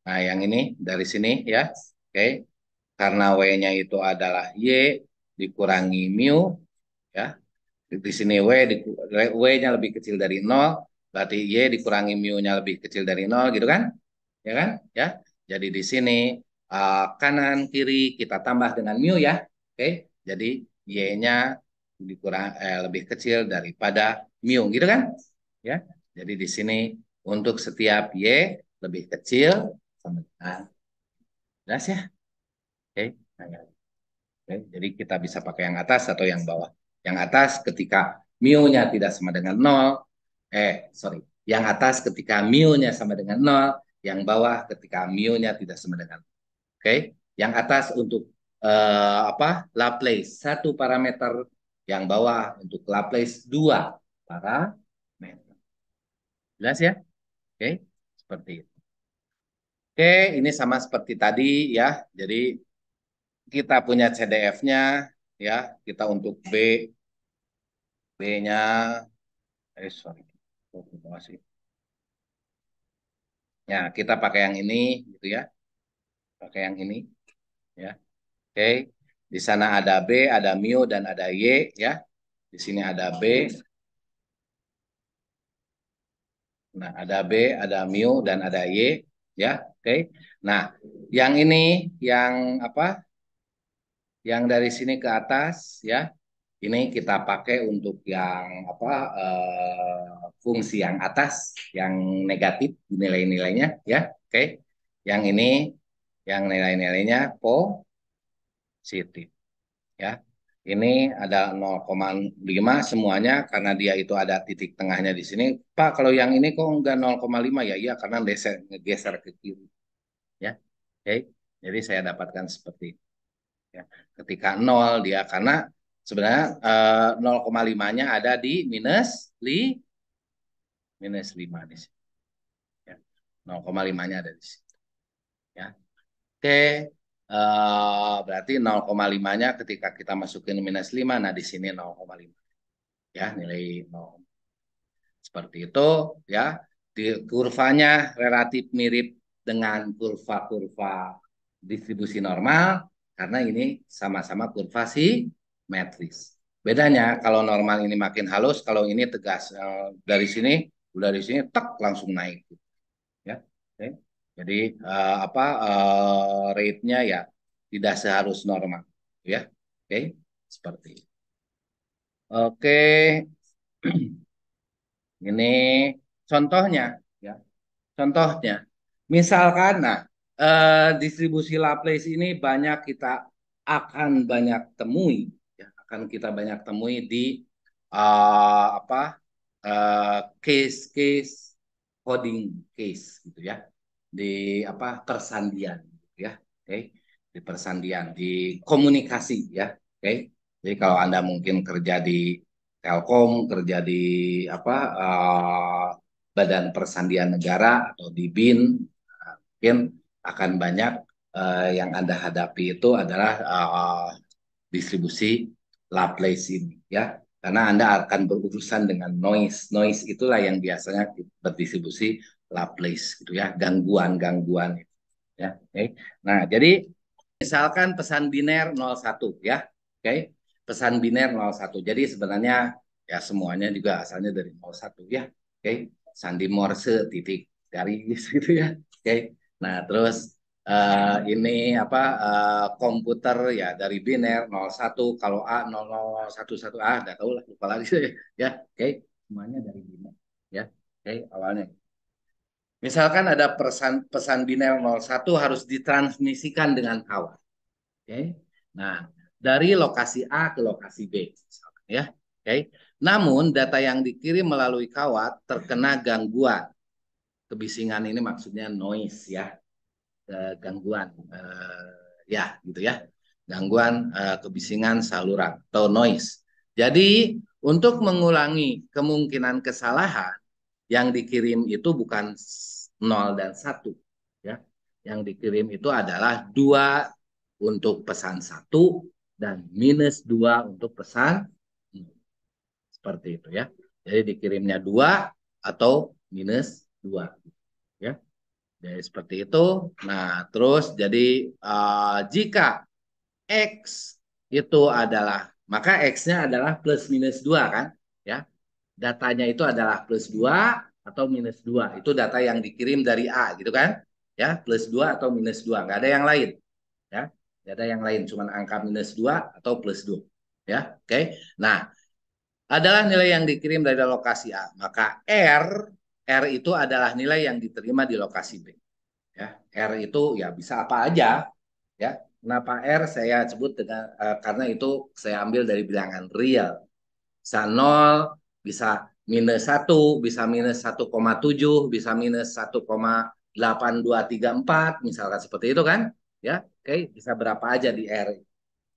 Nah, yang ini dari sini ya. Oke. Karena W-nya itu adalah Y dikurangi mu ya. Di sini W-nya lebih kecil dari 0, berarti Y dikurangi mu-nya lebih kecil dari 0 gitu kan? Ya kan? Ya. Jadi di sini kanan kiri kita tambah dengan mu ya. Oke. Jadi Y-nya lebih kecil daripada mu gitu kan? Ya. Jadi di sini untuk setiap Y lebih kecil sama dengan jelas ya. Oke. Nah, ya. Oke. Jadi kita bisa pakai yang atas atau yang bawah. Yang atas ketika mu-nya tidak sama dengan 0, sorry. Yang atas ketika mu-nya sama dengan 0, yang bawah ketika mu-nya tidak sama dengan 0. Oke. Yang atas untuk Laplace satu parameter, yang bawah untuk Laplace dua parameter. Jelas ya? Oke. Seperti itu. Oke, ini sama seperti tadi ya. Jadi kita punya CDF-nya ya. Kita untuk B-nya sorry. Ya, kita pakai yang ini gitu ya. Pakai yang ini ya. Oke. Di sana ada B, ada mu dan ada Y ya. Di sini ada B. Nah, ada B, ada mu dan ada Y ya. Oke. Nah, yang ini yang apa? Yang dari sini ke atas ya. Ini kita pakai untuk yang fungsi yang atas, yang negatif nilai-nilainya ya. Oke. Yang ini yang nilai-nilainya positif ya. Ini ada 0,5 semuanya karena dia itu ada titik tengahnya di sini. Pak, kalau yang ini kok enggak 0,5 ya? Iya, karena ngegeser ke kiri ya. Oke. Jadi saya dapatkan seperti itu ya. Ketika 0 dia karena sebenarnya 0,5-nya ada di minus 5 di sini ya. 0,5-nya ada di sini ya. Oke, berarti 0,5-nya ketika kita masukin minus 5, nah di sini 0,5 ya, nilai 0. Seperti itu ya. Di kurvanya relatif mirip dengan kurva-kurva distribusi normal karena ini sama-sama kurva simetris. Bedanya kalau normal ini makin halus, kalau ini tegas. Dari sini, dari sini tek langsung naik. Ya, oke. Jadi rate-nya ya tidak seharus normal, ya. Oke, seperti itu. Oke, ini contohnya, ya. Contohnya, misalkan, nah, distribusi Laplace ini akan banyak temui, ya, akan kita banyak temui di case-case coding case, gitu ya, di persandian, gitu ya, oke, di persandian, di komunikasi, ya, oke. Jadi kalau Anda mungkin kerja di Telkom, kerja di apa uh, Badan Persandian Negara atau di BIN, mungkin akan banyak yang Anda hadapi itu adalah distribusi Laplace ini, ya. Karena Anda akan berurusan dengan noise. Noise itulah yang biasanya berdistribusi Laplace, gitu ya, gangguan-gangguan, ya. Oke. Nah, jadi misalkan pesan biner 01, ya. Oke. Pesan biner 01. Jadi sebenarnya ya semuanya juga asalnya dari 01, ya. Oke. Sandi Morse titik garis gitu ya. Oke. Nah, terus ini komputer ya dari biner 01, kalau A 0011 enggak tahu lah, lupa lagi saya, ya. Oke. Semuanya dari biner, ya. Oke, awalnya. Misalkan ada pesan biner 01 harus ditransmisikan dengan kawat. Oke. Nah, dari lokasi A ke lokasi B, misalkan, ya. Oke. Namun data yang dikirim melalui kawat terkena gangguan. Kebisingan ini maksudnya noise, ya. Gangguan, ya, gitu ya. Gangguan kebisingan saluran atau noise. Jadi, untuk mengulangi kemungkinan kesalahan, yang dikirim itu bukan 0 dan 1, ya. Yang dikirim itu adalah 2 untuk pesan 1 dan -2 untuk pesan 0. Seperti itu, ya. Jadi dikirimnya 2 atau -2, ya. Jadi seperti itu. Nah, terus jadi jika X itu adalah, maka X-nya adalah plus minus 2, kan? Ya. Datanya itu adalah plus 2 atau minus 2. Itu data yang dikirim dari A, gitu kan? Ya, plus 2 atau minus 2. Nggak ada yang lain. Ya, nggak ada yang lain. Cuma angka minus 2 atau plus 2. Ya, oke. Nah, adalah nilai yang dikirim dari lokasi A. Maka R itu adalah nilai yang diterima di lokasi B. Ya, R itu ya bisa apa aja, ya. Kenapa R saya sebut dengan karena itu saya ambil dari bilangan real. Bisa 0, bisa -1, bisa -1,7, bisa -1,8234, misalkan seperti itu, kan? Ya, oke, bisa berapa aja di R,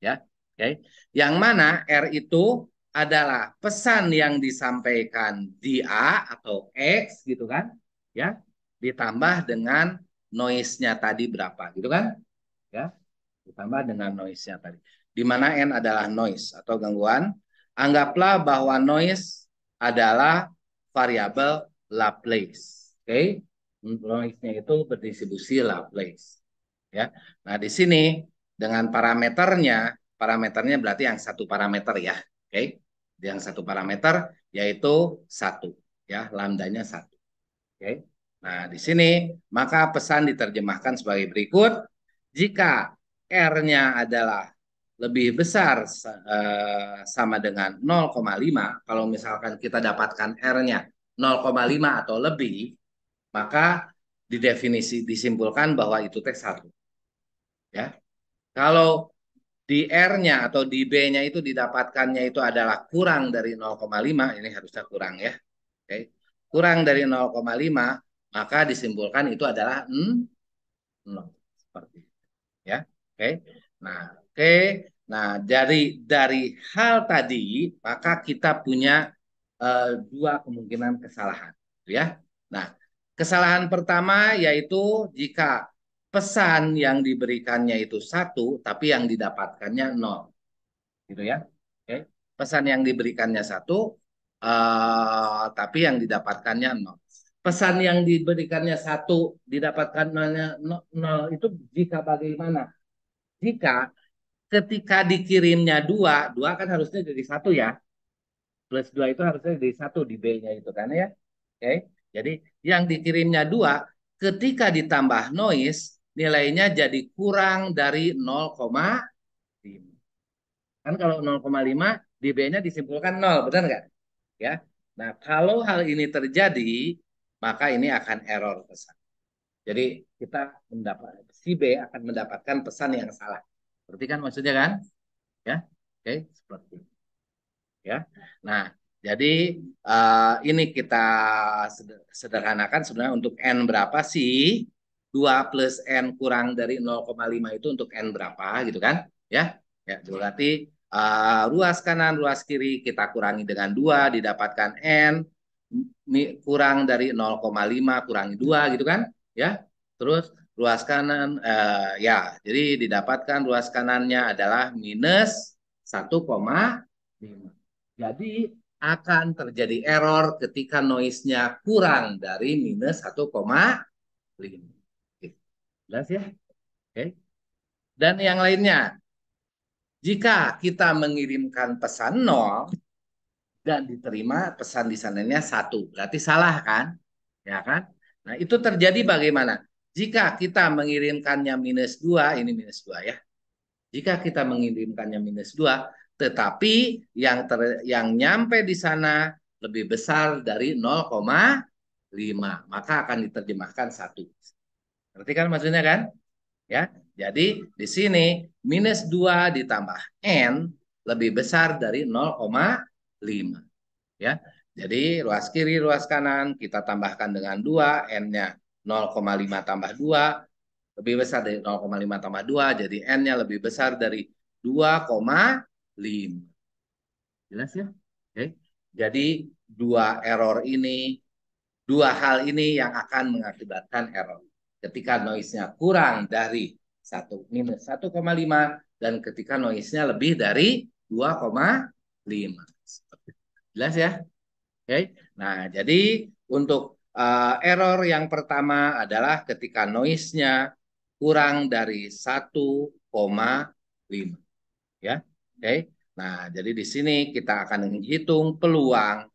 ya. Oke. Yang mana R itu adalah pesan yang disampaikan di A atau X, gitu kan? Ya, ditambah dengan noise-nya tadi berapa, gitu kan? Ya, ditambah dengan noise-nya tadi. Di mana N adalah noise atau gangguan. Anggaplah bahwa noise adalah variabel Laplace. Oke, noise-nya itu berdistribusi Laplace. Ya. Nah, di sini dengan parameternya berarti yang satu parameter, ya. Oke. Yang satu parameter yaitu 1, ya, lambdanya 1. Oke. Nah, di sini maka pesan diterjemahkan sebagai berikut. Jika R-nya adalah lebih besar sama dengan 0,5, kalau misalkan kita dapatkan R-nya 0,5 atau lebih, maka disimpulkan bahwa itu teh 1. Ya. Kalau di R-nya atau di B-nya itu didapatkannya itu adalah kurang dari 0,5, ini harusnya kurang, ya. Oke. Kurang dari 0,5, maka disimpulkan itu adalah 0. Seperti itu, ya. Oke. Nah, oke. Nah, dari hal tadi, maka kita punya dua kemungkinan kesalahan, ya. Nah, kesalahan pertama yaitu jika pesan yang diberikannya itu 1, tapi yang didapatkannya 0, gitu ya. Oke. Pesan yang diberikannya 1, tapi yang didapatkannya 0. pesan yang diberikannya 1 didapatkan nolnya 0 itu jika bagaimana? Jika ketika dikirimnya 2, 2 kan harusnya jadi 1 ya. Plus 2 itu harusnya jadi 1 di B-nya itu kan ya. Oke. Jadi yang dikirimnya 2 ketika ditambah noise nilainya jadi kurang dari 0,5. Kan kalau 0,5 di B-nya disimpulkan 0, benar nggak? Ya. Nah, kalau hal ini terjadi, maka ini akan error pesan. Jadi kita si B akan mendapatkan pesan yang salah. Seperti kan maksudnya kan? Ya. Oke, seperti itu. Ya. Nah, jadi ini kita sederhanakan sebenarnya untuk n berapa sih? 2 plus n kurang dari 0,5 itu untuk n berapa gitu kan? Ya. Ya, berarti ruas kanan, ruas kiri kita kurangi dengan 2 didapatkan n kurang dari 0,5 kurangi 2 gitu kan? Ya. Terus ruas kanan ya, jadi didapatkan ruas kanannya adalah minus 1,5. Jadi akan terjadi error ketika noise-nya kurang dari minus 1,5. Jelas ya? Oke. Dan yang lainnya, jika kita mengirimkan pesan 0 dan diterima pesan di sananya 1, berarti salah kan? Ya kan? Nah, itu terjadi bagaimana? Jika kita mengirimkannya minus 2, ini minus 2 ya. Jika kita mengirimkannya minus 2, tetapi yang nyampe di sana lebih besar dari 0,5, maka akan diterjemahkan 1. Ngerti kan maksudnya kan? Ya. Jadi di sini minus 2 ditambah n lebih besar dari 0,5. Ya. Jadi ruas kiri, ruas kanan kita tambahkan dengan 2, n-nya 0,5 tambah 2 lebih besar dari 0,5 tambah 2, jadi n-nya lebih besar dari 2,5. Jelas ya? Oke. Jadi dua hal ini yang akan mengakibatkan error. Ketika noise-nya kurang dari 1 - 1,5 dan ketika noise-nya lebih dari 2,5. Jelas ya? Oke. Nah, jadi untuk error yang pertama adalah ketika noise-nya kurang dari 1,5. Ya. Oke. Nah, jadi di sini kita akan menghitung peluang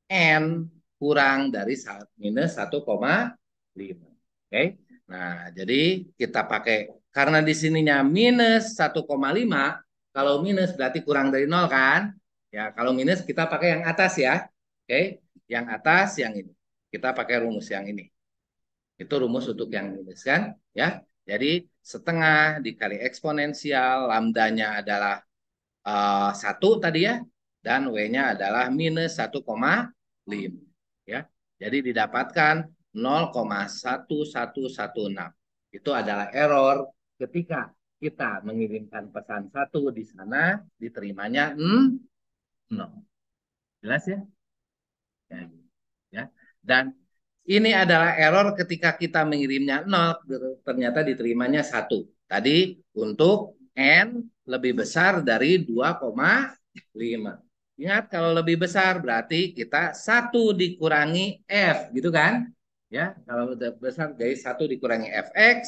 n kurang dari minus 1,5. Oke. Nah, jadi kita pakai karena di sininya minus 1,5, kalau minus berarti kurang dari 0 kan? Ya, kalau minus kita pakai yang atas ya. Oke, yang atas yang ini. Kita pakai rumus yang ini. Itu rumus untuk yang minus kan? Ya. Jadi setengah dikali eksponensial, lambdanya adalah 1 tadi ya, dan W-nya adalah minus 1,5. Ya. Jadi didapatkan 0,1116. Itu adalah error ketika kita mengirimkan pesan 1 di sana, diterimanya 0. Jelas ya? Ya. Ya. Dan ini adalah error ketika kita mengirimnya 0, ternyata diterimanya 1. Tadi untuk N lebih besar dari 2,5. Ingat kalau lebih besar berarti kita 1 dikurangi F gitu kan? Ya, kalau udah besar jadi 1 dikurangi Fx,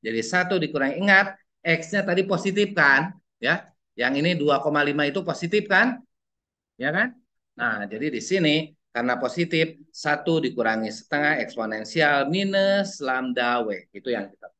jadi 1 dikurangi, ingat X-nya tadi positif kan? Ya. Yang ini 2,5 itu positif kan? Ya kan? Nah, jadi di sini karena positif 1 dikurangi setengah eksponensial minus lambda W. Itu yang kita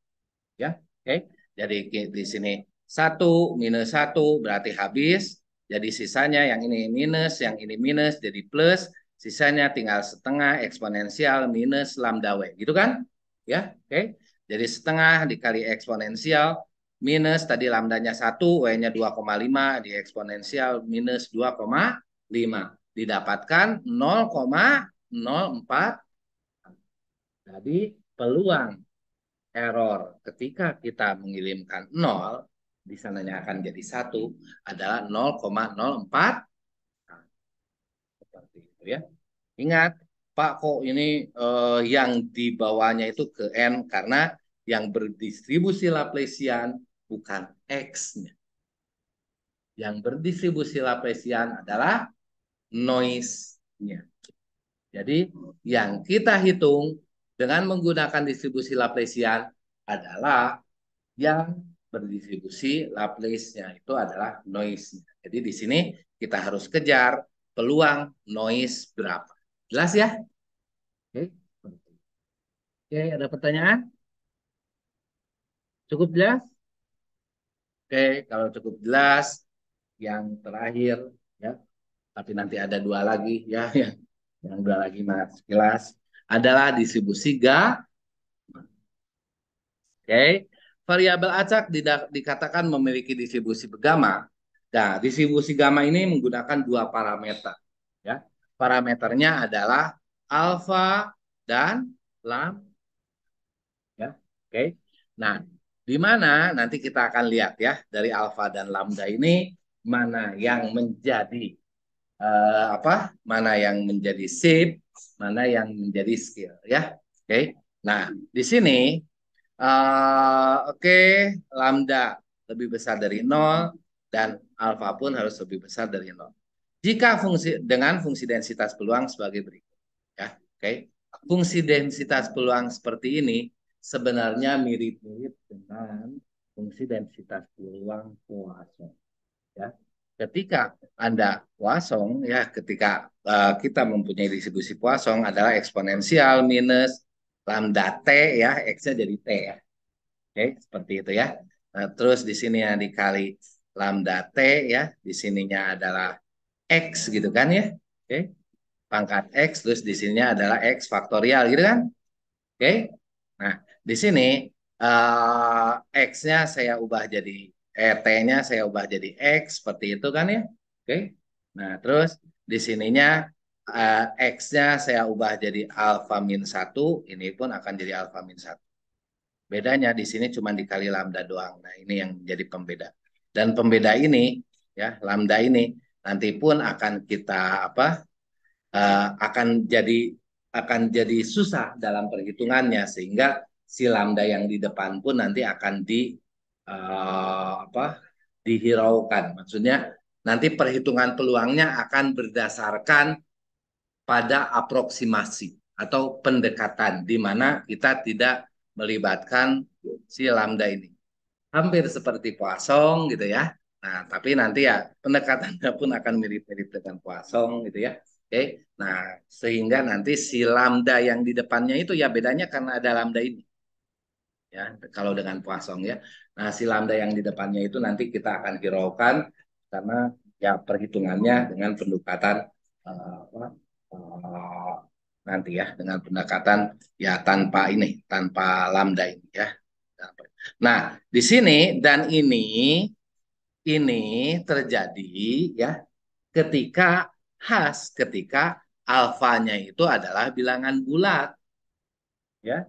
ya. Oke. Jadi di sini 1 - 1 berarti habis. Jadi sisanya yang ini minus, yang ini minus jadi plus, sisanya tinggal setengah eksponensial minus lambda W. Gitu kan? Ya, oke. Jadi setengah dikali eksponensial minus tadi lambdanya 1, W-nya 2,5 di eksponensial minus 2,5. Didapatkan 0,04. Jadi peluang error ketika kita mengirimkan 0, di sananya akan jadi 1 adalah 0,04. Seperti itu ya. Ingat, Pak, kok ini yang di bawahnya itu ke N karena yang berdistribusi Laplacian bukan X-nya. Yang berdistribusi Laplacian adalah noise-nya. Jadi yang kita hitung dengan menggunakan distribusi Laplacian adalah yang berdistribusi Laplace-nya itu adalah noise. Jadi di sini kita harus kejar peluang noise berapa. Jelas ya? Oke. Oke, ada pertanyaan? Cukup jelas? Oke, kalau cukup jelas, yang terakhir ya, tapi nanti ada dua lagi ya, yang dua lagi mas kelas adalah distribusi gamma. Oke, variabel acak dikatakan memiliki distribusi gamma. Nah, distribusi gamma ini menggunakan dua parameter. Ya, parameternya adalah alfa dan lambda. Ya, oke. Nah, di mana nanti kita akan lihat ya dari alfa dan lambda ini mana yang menjadi apa? Mana yang menjadi shape, mana yang menjadi scale ya. Oke. Nah, di sini oke, lambda lebih besar dari nol dan alfa pun harus lebih besar dari nol. Jika fungsi densitas peluang sebagai berikut ya. Oke. Fungsi densitas peluang seperti ini sebenarnya mirip-mirip dengan fungsi densitas peluang Poisson ya. Ketika Anda Poisson ya, ketika kita mempunyai distribusi Poisson adalah eksponensial minus lambda t ya, x-nya jadi t ya. Oke, seperti itu ya. Nah, terus di sini yang dikali lambda t ya, di sininya adalah x gitu kan ya. Oke, pangkat x, terus di sininya adalah x faktorial gitu kan. Oke, nah di sini x-nya saya ubah jadi t-nya saya ubah jadi x seperti itu kan ya. Oke, nah terus di sininya x-nya saya ubah jadi alfa min 1, ini pun akan jadi alfa min 1. Bedanya di sini cuma dikali lambda doang. Nah, ini yang menjadi pembeda. Dan pembeda ini ya, lambda ini nanti pun akan kita apa? Akan jadi susah dalam perhitungannya sehingga si lambda yang di depan pun nanti akan apa? Dihiraukan. Maksudnya nanti perhitungan peluangnya akan berdasarkan pada aproksimasi atau pendekatan di mana kita tidak melibatkan si lambda ini. Hampir seperti Poisson gitu ya. Nah, tapi nanti ya pendekatannya pun akan mirip-mirip dengan Poisson gitu ya. Oke. Nah, sehingga nanti si lambda yang di depannya itu ya bedanya karena ada lambda ini. Ya, kalau dengan Poisson ya. Nah, si lambda yang di depannya itu nanti kita akan hiraukan karena ya perhitungannya dengan pendekatan apa, uh, nanti ya dengan pendekatan ya tanpa lambda ini ya. Nah, di sini dan ini terjadi ya ketika alfanya itu adalah bilangan bulat ya,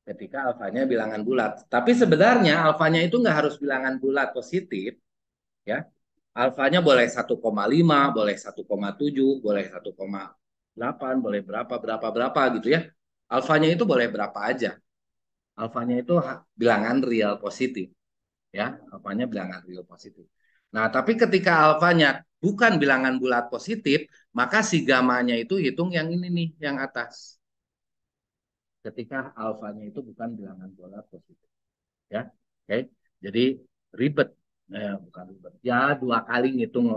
ketika alfanya bilangan bulat. Tapi sebenarnya alfanya itu nggak harus bilangan bulat positif ya. Alfanya boleh 1,5, boleh 1,7, boleh 1,8, boleh berapa berapa berapa gitu ya. Alfanya itu boleh berapa aja. Alfanya itu bilangan real positif ya, alfanya bilangan real positif. Nah, tapi ketika alfanya bukan bilangan bulat positif, maka si gamanya itu hitung yang ini nih, yang atas. Ketika alfanya itu bukan bilangan bulat positif, ya. Oke. Jadi ribet, bukan ribet. Ya, dua kali ngitung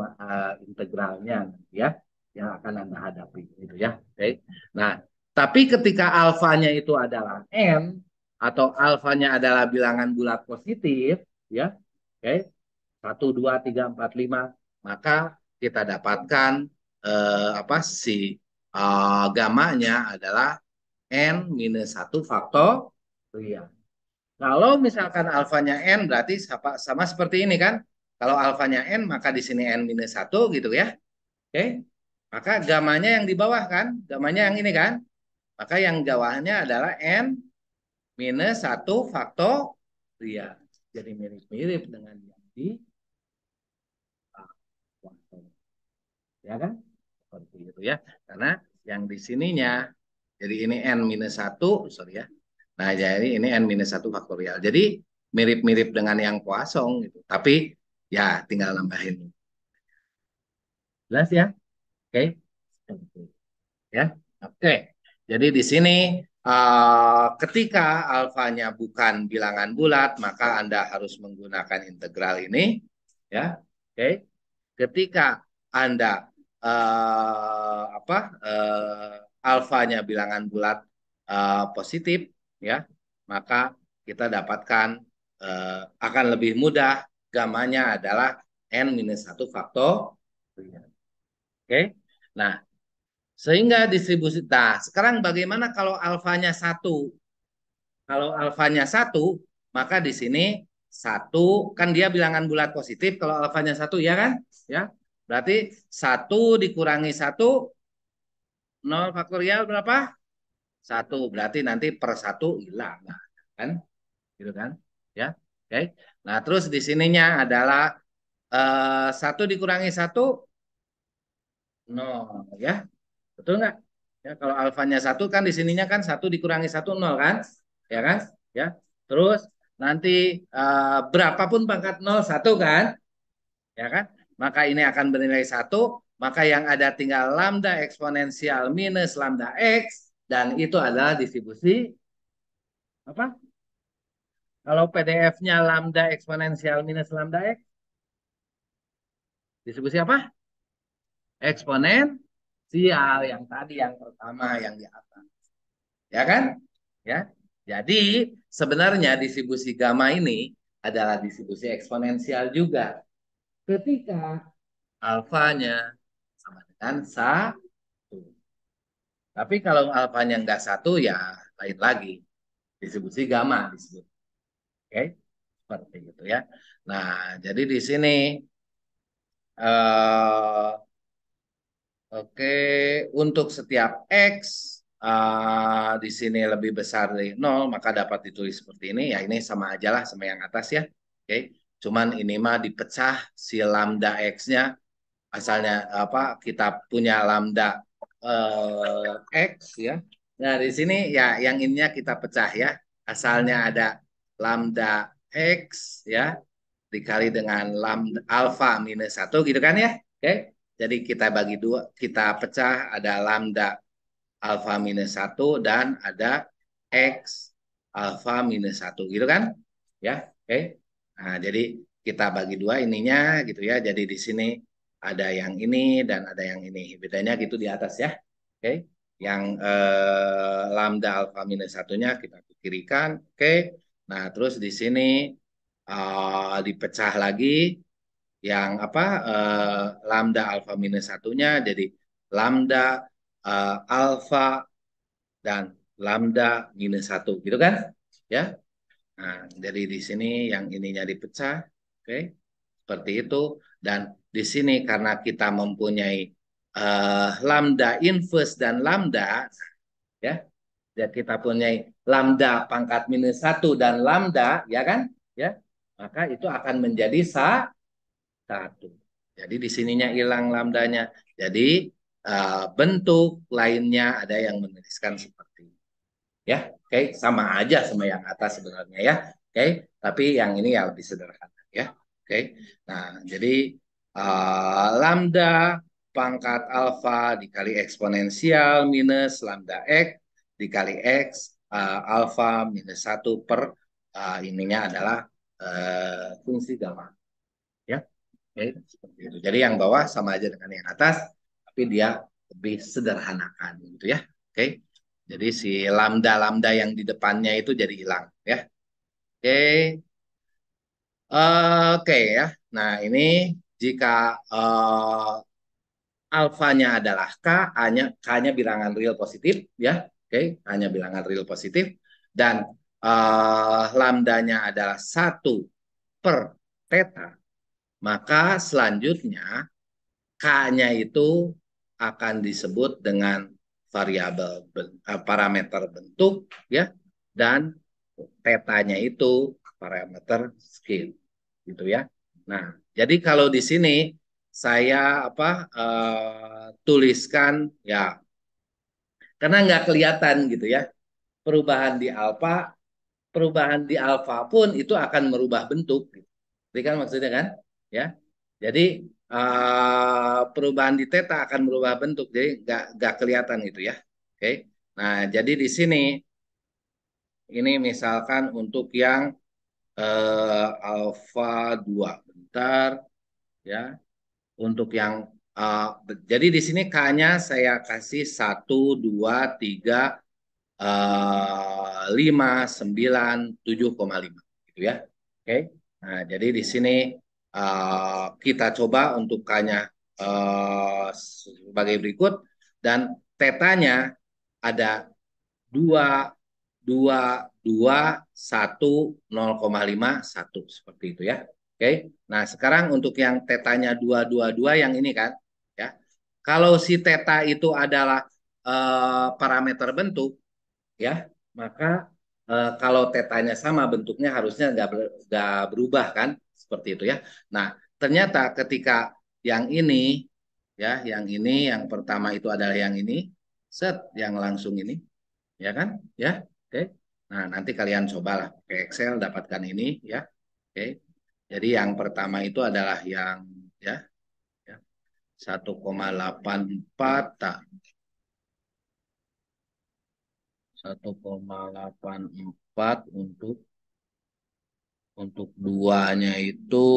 integralnya ya, yang akan Anda hadapi gitu ya. Oke. Nah, tapi ketika alfanya itu adalah n atau alfanya adalah bilangan bulat positif, ya. Oke. 1, 2, 3, 4, 5, maka kita dapatkan apa si gamanya adalah n minus 1 faktorial. Kalau misalkan alfanya n berarti sama seperti ini kan. Kalau alfanya n maka di sini n minus 1 gitu ya. Oke. Maka gamanya yang di bawah kan. Gamanya yang ini kan. Maka yang bawahnya adalah n minus 1 faktorial. Jadi mirip-mirip dengan yang di ya kan? Seperti itu ya. Karena yang di sininya jadi ini n minus 1, sorry ya. Nah, jadi ini n minus 1 faktorial. Jadi mirip-mirip dengan yang Poisson gitu. Tapi ya tinggal nambahin. Jelas ya? Oke. Ya. Oke, jadi di sini ketika alfanya bukan bilangan bulat, maka Anda harus menggunakan integral ini, ya. Oke, ketika Anda apa alfanya bilangan bulat positif, ya, maka kita dapatkan akan lebih mudah. Gamanya adalah n minus 1 faktor. Oke, nah sehingga distribusi. Nah, sekarang bagaimana kalau alfanya satu? Kalau alfanya satu, maka di sini satu kan dia bilangan bulat positif. Kalau alfanya satu, ya kan? Ya, berarti satu dikurangi satu, nol faktorial berapa? Satu. Berarti nanti per satu hilang, nah, kan? Gitu kan? Ya, oke. Nah, terus di sininya adalah satu dikurangi satu, nol, ya. Betul nggak? Ya, kalau alfanya satu kan di sininya kan satu dikurangi satu nol kan, ya kan? Ya, terus nanti berapapun pangkat nol satu kan, ya kan? Maka ini akan bernilai satu, maka yang ada tinggal lambda eksponensial minus lambda x dan itu adalah distribusi apa? Kalau PDF-nya lambda eksponensial minus lambda x, distribusi apa? Eksponensial yang tadi yang pertama yang di atas. Ya kan? Ya. Jadi sebenarnya distribusi gamma ini adalah distribusi eksponensial juga. Ketika alfanya sama dengan satu. Tapi kalau alfanya enggak satu ya lain lagi. Distribusi gamma disebut. Oke? Seperti itu ya. Nah, jadi di sini eh, oke, untuk setiap X di sini lebih besar dari nol, maka dapat ditulis seperti ini. Ya ini sama aja lah sama yang atas ya. Oke, cuman ini mah dipecah si lambda X-nya. Asalnya apa? Kita punya lambda X ya. Nah di sini ya yang ininya kita pecah ya. Asalnya ada lambda X ya dikali dengan lambda alfa minus satu gitu kan ya. Oke. Jadi kita bagi dua, kita pecah ada lambda alfa minus satu dan ada x alfa minus satu gitu kan? Ya, oke. Nah, jadi kita bagi dua ininya gitu ya. Jadi di sini ada yang ini dan ada yang ini. Bedanya gitu di atas ya. Oke. Yang lambda alfa minus satunya kita kirikan. Oke. Nah, terus di sini dipecah lagi yang apa lambda alfa minus satunya jadi lambda alfa dan lambda minus satu gitu kan ya. Nah, jadi di sini yang ininya dipecah, oke, seperti itu. Dan di sini karena kita mempunyai lambda inverse dan lambda, ya, ya kita punya lambda pangkat minus satu dan lambda, ya kan, ya, maka itu akan menjadi satu. Jadi di sininya hilang lambdanya. Jadi bentuk lainnya ada yang menuliskan seperti ini. Ya, oke, sama aja sama yang atas sebenarnya ya. Oke, tapi yang ini ya lebih sederhana ya. Oke. Nah, jadi lambda pangkat alfa dikali eksponensial minus lambda x dikali x alfa minus satu per ininya adalah fungsi gamma. Ya. Oke, seperti itu. Jadi yang bawah sama aja dengan yang atas, tapi dia lebih sederhanakan gitu ya. Oke. Jadi si lambda-lambda yang di depannya itu jadi hilang ya. Oke. Oke ya. Nah, ini jika alfanya adalah K, K-nya bilangan real positif ya. Oke, K-nya bilangan real positif dan lambdanya adalah satu per theta, maka selanjutnya K-nya itu akan disebut dengan variabel parameter bentuk ya dan tetanya itu parameter scale gitu ya. Nah, jadi kalau di sini saya apa tuliskan ya karena nggak kelihatan gitu ya perubahan di alfa pun itu akan merubah bentuk. Itu kan maksudnya kan? Ya. Jadi perubahan di theta akan merubah bentuk, jadi nggak kelihatan gitu ya. Oke. Nah, jadi di sini ini misalkan untuk yang alfa 2. Bentar ya. Untuk yang jadi di sini K-nya saya kasih 1, 2, 3, 5, 9, 7,5 gitu ya. Oke. Nah, jadi di sini kita coba untuk K-nya sebagai berikut dan tetanya ada 2, 2, 2, 1, 0,5, 1 seperti itu ya. Oke. Nah, sekarang untuk yang tetanya 2, 2, 2 yang ini kan ya. Kalau si teta itu adalah parameter bentuk ya, maka kalau tetanya sama bentuknya harusnya nggak berubah kan seperti itu ya. Nah, ternyata ketika yang ini ya, yang pertama itu adalah yang ini, set yang langsung ini ya kan ya. Oke. Nah, nanti kalian cobalah pakai Excel dapatkan ini ya. Oke. Jadi yang pertama itu adalah yang ya, ya 1,84 tak 1,84 untuk duanya itu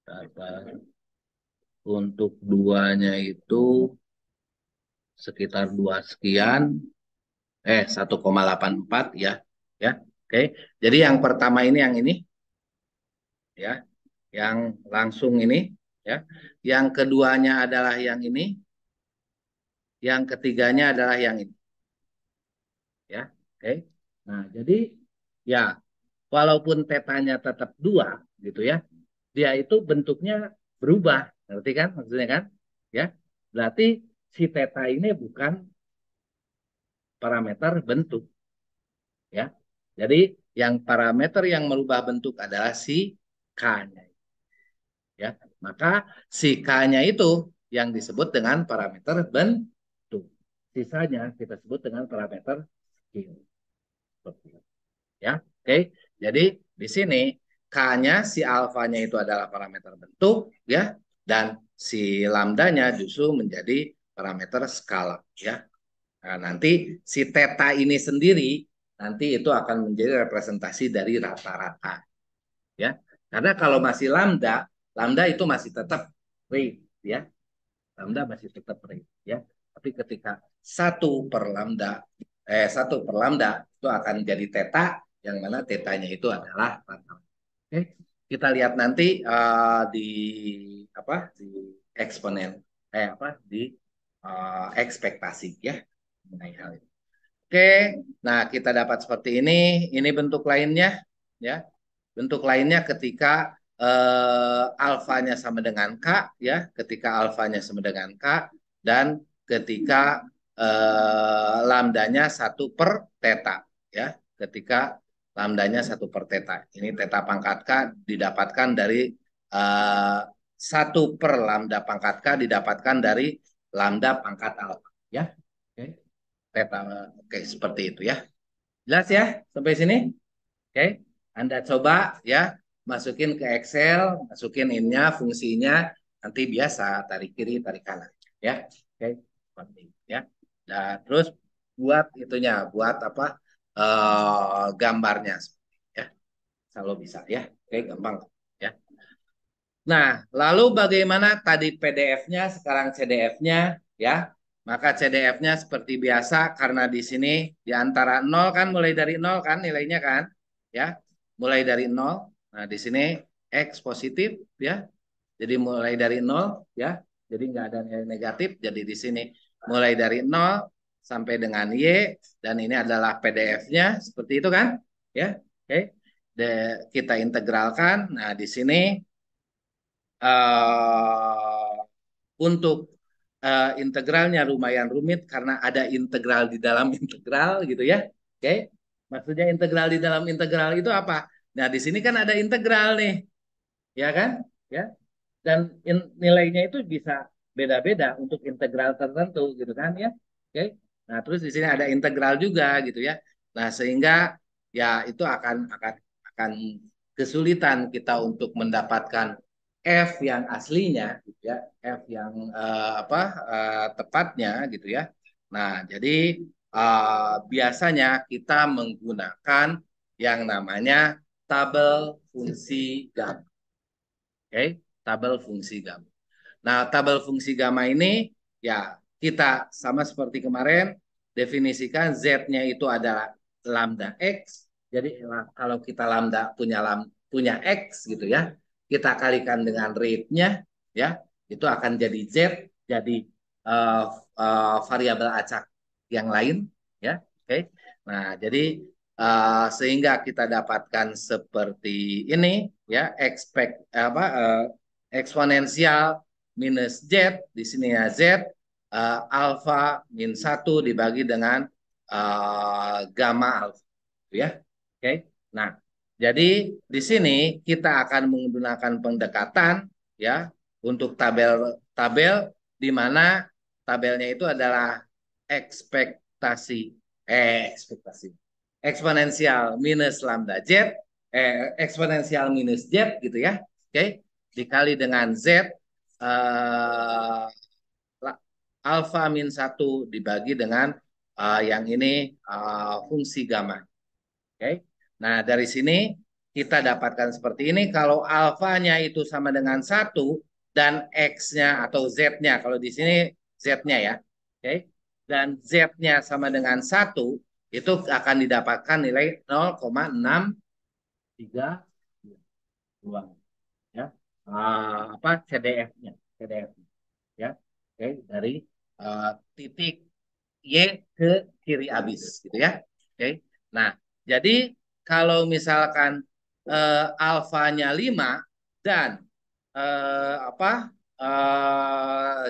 apa? Untuk duanya itu sekitar 2 sekian, 1,84 ya. Ya. Oke. Jadi yang pertama ini yang ini ya, yang langsung ini ya. Yang keduanya adalah yang ini, yang ketiganya adalah yang ini ya. Oke. Nah, jadi ya walaupun tetanya tetap 2 gitu ya, dia itu bentuknya berubah. Ngerti kan maksudnya kan? Ya. Berarti si teta ini bukan parameter bentuk ya. Jadi yang parameter yang merubah bentuk adalah si K-nya ya. Maka si K-nya itu yang disebut dengan parameter bentuk. Sisanya kita sebut dengan parameter skill. Ya. Oke. Jadi di sini K-nya si alfanya itu adalah parameter bentuk ya, dan si lambdanya justru menjadi parameter skala ya. Nah, nanti si theta ini sendiri nanti itu akan menjadi representasi dari rata-rata ya. Karena kalau masih lambda, lambda itu masih tetap rate ya. Lambda masih tetap rate ya. Tapi ketika 1 per lambda itu akan jadi theta yang mana tetanya itu adalah rata-rata. Oke, kita lihat nanti di apa di eksponen di ekspektasi ya mengenai hal ini. Oke, nah kita dapat seperti ini. Ini bentuk lainnya ya. Bentuk lainnya ketika alfanya sama dengan K ya, ketika alfanya sama dengan K dan ketika lambdanya 1 per theta ya, ketika lambdanya 1 per theta. Ini theta pangkat K didapatkan dari 1 per lambda pangkat K didapatkan dari lambda pangkat alfa ya. Oke, theta. Oke, seperti itu ya. Jelas ya sampai sini? Oke, Anda coba ya, masukin ke Excel, masukin innya, fungsinya, nanti biasa tarik kiri, tarik kanan, ya. Oke, seperti itu, ya. Dan terus buat itunya, buat apa? Gambarnya, ya. Kalau bisa, ya. Oke, gampang, ya. Nah, lalu bagaimana tadi PDF-nya, sekarang CDF-nya, ya. Maka CDF-nya seperti biasa, karena di sini di antara 0 kan, mulai dari 0 kan nilainya kan, ya. Mulai dari 0. Nah, di sini X positif, ya. Jadi mulai dari 0, ya. Jadi nggak ada nilai negatif, jadi di sini mulai dari 0 sampai dengan Y, dan ini adalah PDF-nya, seperti itu kan, ya. Oke. Kita integralkan, nah di sini uh, untuk integralnya lumayan rumit karena ada integral di dalam integral gitu ya. Oke. Maksudnya integral di dalam integral itu apa? Nah, di sini kan ada integral nih. Ya kan? Ya. Dan nilainya itu bisa beda-beda untuk integral tertentu gitu kan ya. Oke. Nah, terus di sini ada integral juga gitu ya. Nah, sehingga ya itu akan kesulitan kita untuk mendapatkan F yang aslinya, gitu ya, F yang tepatnya, gitu ya. Nah, jadi biasanya kita menggunakan yang namanya tabel fungsi gamma. Oke, tabel fungsi gamma. Nah, tabel fungsi gamma ini ya kita sama seperti kemarin definisikan Z-nya itu adalah lambda X. Jadi kalau kita punya X gitu ya, kita kalikan dengan rate-nya ya, itu akan jadi Z, jadi uh, variabel acak yang lain ya. Oke. Nah, jadi sehingga kita dapatkan seperti ini ya, eksponensial minus Z, di sini ya Z, alfa min 1 dibagi dengan gamma alfa. Ya. Oke. Nah, jadi di sini kita akan menggunakan pendekatan ya untuk tabel-tabel di mana tabelnya itu adalah ekspektasi ekspektasi eksponensial minus lambda Z, eksponensial minus Z gitu ya. Oke, dikali dengan Z alfa min 1 dibagi dengan yang ini fungsi gamma. Oke. Nah, dari sini kita dapatkan seperti ini. Kalau alfanya itu sama dengan 1 dan X-nya atau Z-nya, kalau di sini Z-nya ya. Oke. Dan Z-nya sama dengan 1, itu akan didapatkan nilai 0,63 ruang ya. CDF-nya, CDF ya. Oke, dari uh, titik Y ke kiri abis gitu ya. Oke. Nah, jadi kalau misalkan alfanya 5 dan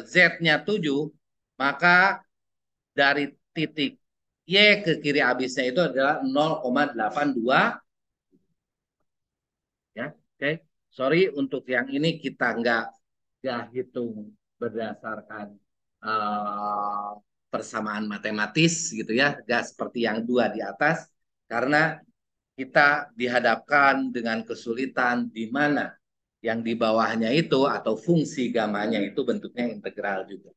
Z-nya 7, maka dari titik Y ke kiri abisnya itu adalah 0,82 ya. Oke. Sorry untuk yang ini kita nggak hitung berdasarkan uh, persamaan matematis gitu ya, nggak seperti yang dua di atas, karena kita dihadapkan dengan kesulitan di mana yang di bawahnya itu atau fungsi gamanya itu bentuknya integral juga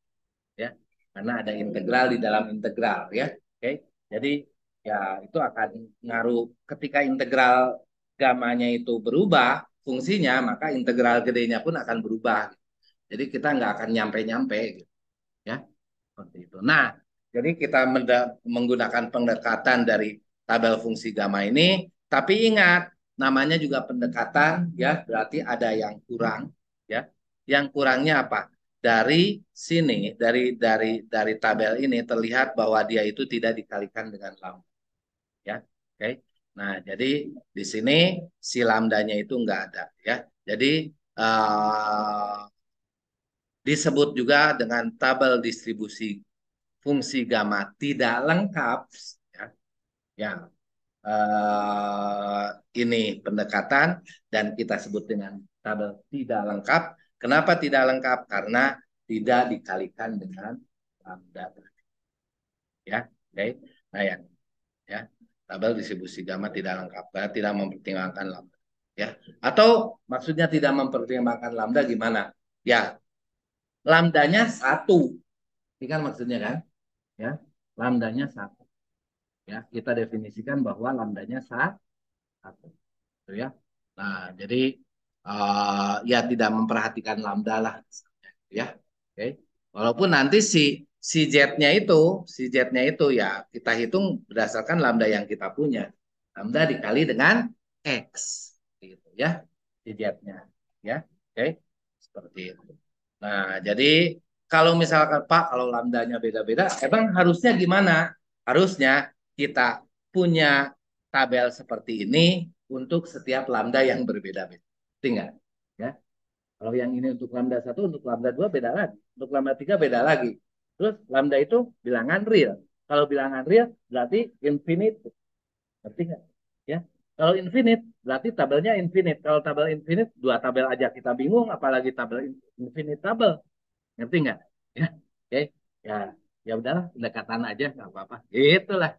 ya, karena ada integral di dalam integral ya. Oke, jadi ya itu akan ngaruh ketika integral gamanya itu berubah fungsinya, maka integral gedenya pun akan berubah. Jadi kita nggak akan nyampe-nyampe gitu ya, seperti itu. Nah, jadi kita menggunakan pendekatan dari tabel fungsi gamma ini, tapi ingat namanya juga pendekatan ya, berarti ada yang kurang ya. Yang kurangnya apa? Dari sini, dari tabel ini terlihat bahwa dia itu tidak dikalikan dengan lambda ya. Oke. Nah, jadi di sini si lambdanya itu enggak ada ya. Jadi disebut juga dengan tabel distribusi fungsi gamma tidak lengkap ya. Ya, eh, ini pendekatan dan kita sebut dengan tabel tidak lengkap. Kenapa tidak lengkap? Karena tidak dikalikan dengan lambda. Ya, oke. Nah ya, tabel distribusi gamma tidak lengkap karena tidak mempertimbangkan lambda. Ya, atau maksudnya tidak mempertimbangkan lambda gimana? Ya, lambdanya 1. Ini kan maksudnya kan? Ya, lambdanya 1. Ya, kita definisikan bahwa lambdanya 1. Gitu ya. Nah, jadi ya tidak memperhatikan lambda lah, ya. Oke. Walaupun nanti si Z-nya itu ya kita hitung berdasarkan lambda yang kita punya. Lambda dikali dengan X, gitu ya, si Z-nya, ya. Oke, seperti itu. Nah, jadi kalau misalkan Pak, kalau lambdanya beda-beda, emang harusnya gimana? Harusnya kita punya tabel seperti ini untuk setiap lambda yang berbeda-beda. Tinggal, ya. Kalau yang ini untuk lambda 1, untuk lambda 2 beda lagi. Untuk lambda 3 beda lagi. Terus lambda itu bilangan real. Kalau bilangan real berarti infinite. Ngerti nggak? Ya. Kalau infinite berarti tabelnya infinite. Kalau tabel infinite, dua tabel aja kita bingung, apalagi tabel infinite tabel. Ngerti nggak? Ya. Oke. Ya, ya udahlah, pendekatan aja nggak apa-apa. Itulah.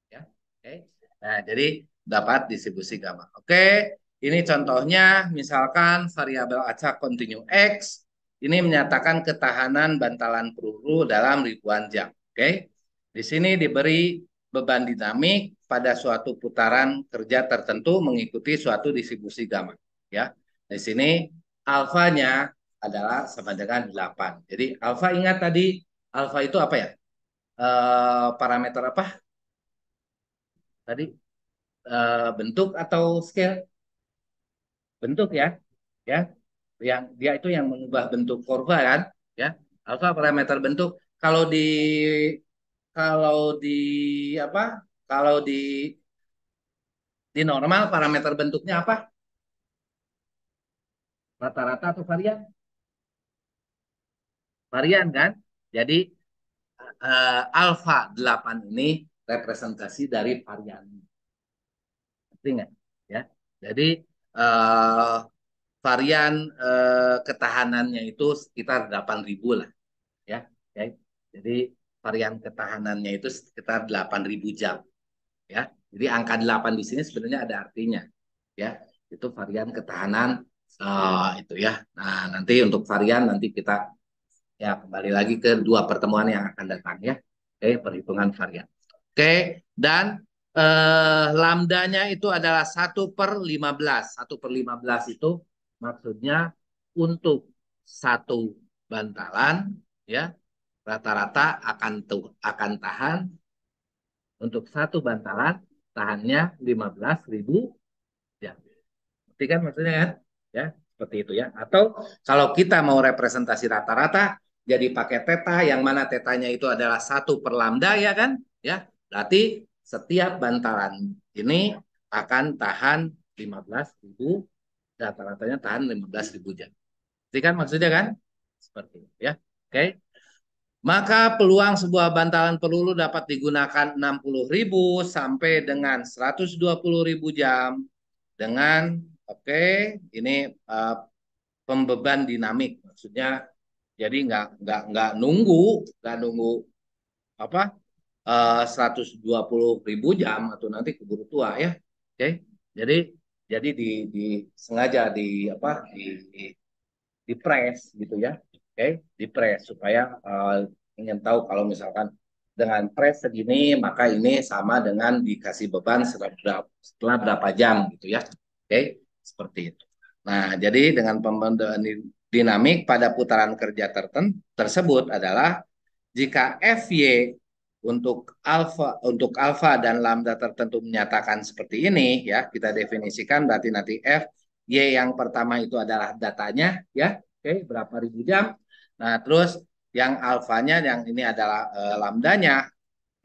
Ya. Oke. Nah, jadi dapat distribusi gamma. Oke, Ini contohnya misalkan variabel acak kontinu X ini menyatakan ketahanan bantalan peluru dalam ribuan jam. Oke. Di sini diberi beban dinamik pada suatu putaran kerja tertentu mengikuti suatu distribusi gamma. Ya. Di sini alfanya adalah sama dengan 8. Jadi alfa ingat tadi alfa itu apa ya? Parameter apa? Tadi bentuk atau scale? Bentuk ya. Ya. Yang dia itu yang mengubah bentuk kurva kan? Ya. Alfa parameter bentuk. Kalau di kalau di apa? Kalau di normal parameter bentuknya apa? Rata-rata atau varian? Varian kan? Jadi alfa 8 ini representasi dari varian. Ngerti nggak? Ya. Jadi eh, varian ketahanannya itu sekitar 8.000 lah. Ya. Oke. Jadi varian ketahanannya itu sekitar 8.000 jam. Ya. Jadi angka 8 di sini sebenarnya ada artinya. Ya. Itu varian ketahanan itu ya. Nah, nanti untuk varian nanti kita ya kembali lagi ke dua pertemuan yang akan datang ya. Oke, perhitungan varian. Oke, dan lambdanya itu adalah 1/15. 1/15 itu maksudnya untuk satu bantalan ya rata-rata akan tahan untuk satu bantalan tahannya 15.000 jam. Berarti kan maksudnya kan? Ya, seperti itu ya. Atau kalau kita mau representasi rata-rata, jadi pakai teta, yang mana tetanya itu adalah 1/lambda ya kan? Ya, berarti setiap bantalan ini akan tahan 15.000, rata-ratanya tahan 15.000 jam. Berarti kan maksudnya kan? Seperti itu ya. Oke. Maka peluang sebuah bantalan peluru dapat digunakan 60.000 sampai dengan 120.000 jam dengan oke ini uh, pembeban dinamik maksudnya jadi nggak nunggu apa 120.000 jam atau nanti keburu tua ya oke jadi di sengaja di apa di press gitu ya oke di press supaya ingin tahu kalau misalkan dengan press segini maka ini sama dengan dikasih beban setelah berapa jam gitu ya oke seperti itu. Nah, jadi dengan pembentukan dinamik pada putaran kerja tersebut adalah jika Fy untuk alfa dan lambda tertentu menyatakan seperti ini ya, kita definisikan berarti nanti F Y yang pertama itu adalah datanya ya. Oke, berapa ribu jam. Nah, terus yang alfanya yang ini adalah lambdanya,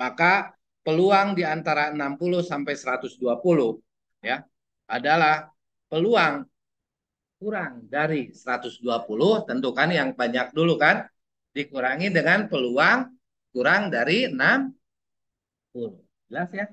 maka peluang di antara 60 sampai 120 ya adalah peluang kurang dari 120 tentu kan yang banyak dulu kan dikurangi dengan peluang kurang dari 60. Jelas ya?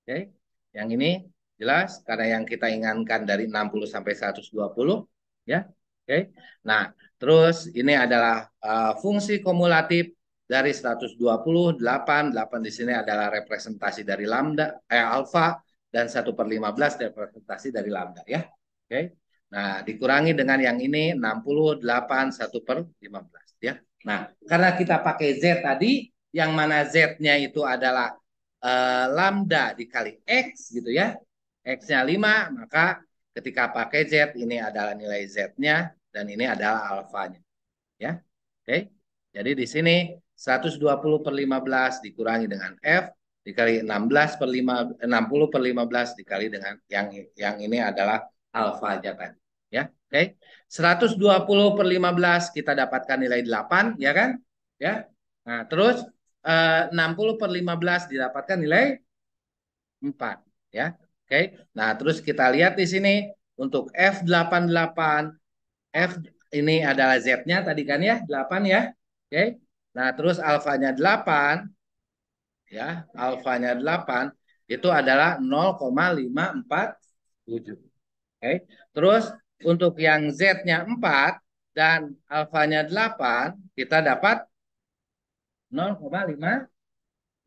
Oke. Yang ini jelas karena yang kita inginkan dari 60 sampai 120 ya. Oke. Nah, terus ini adalah fungsi kumulatif dari 120 8 di sini adalah representasi dari lambda alfa dan 1/15 representasi dari lambda ya. Oke. Nah, dikurangi dengan yang ini 68 1/15 ya. Nah, karena kita pakai Z tadi yang mana Z-nya itu adalah lambda dikali X gitu ya. X-nya 5, maka ketika pakai Z ini adalah nilai Z-nya dan ini adalah alfanya. Ya. Oke. Jadi di sini 120/15 dikurangi dengan F dikali 60/15 dikali dengan yang ini adalah alfa aja kan. Ya. Oke. 120/15 kita dapatkan nilai 8 ya kan? Ya. Nah, terus 60/15 didapatkan nilai 4 ya. Oke. Nah, terus kita lihat di sini untuk F88 F ini adalah Z-nya tadi kan ya 8 ya. Oke. Nah, terus alfanya 8 ya, alfanya 8 itu adalah 0,547. Oke. Terus untuk yang Z-nya 4 dan alfanya 8 kita dapat 0,5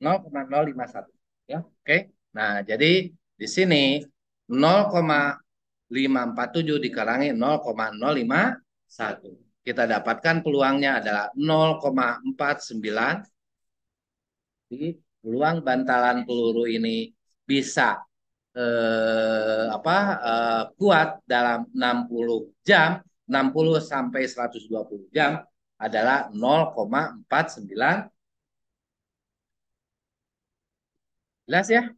0,051 ya. Oke. Nah, jadi di sini 0,5 547 dikurangi 0,051. Kita dapatkan peluangnya adalah 0,49. Jadi peluang bantalan peluru ini bisa kuat dalam 60 jam, 60 sampai 120 jam adalah 0,49. Jelas ya?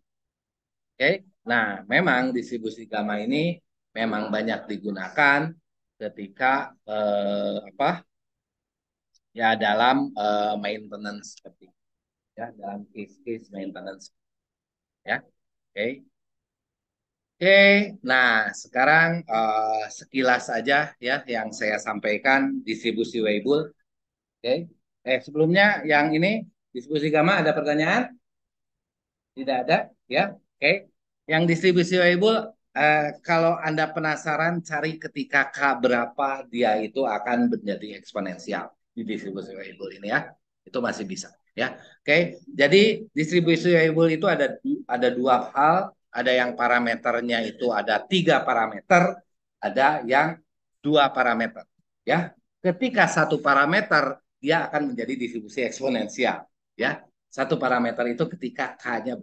Oke. Nah, memang distribusi gamma ini memang banyak digunakan ketika ya dalam maintenance seperti ya dalam case-case maintenance ya. Oke. Oke, nah sekarang sekilas saja ya yang saya sampaikan distribusi Weibull. Oke, sebelumnya yang ini distribusi gamma ada pertanyaan? Tidak ada, ya. Oke, yang distribusi Weibull kalau Anda penasaran cari ketika K berapa dia itu akan menjadi eksponensial di distribusi Weibull ini ya, itu masih bisa ya. Oke, jadi distribusi Weibull itu ada dua hal, ada yang parameternya itu ada 3 parameter, ada yang 2 parameter ya. Ketika 1 parameter dia akan menjadi distribusi eksponensial ya. 1 parameter itu ketika K-nya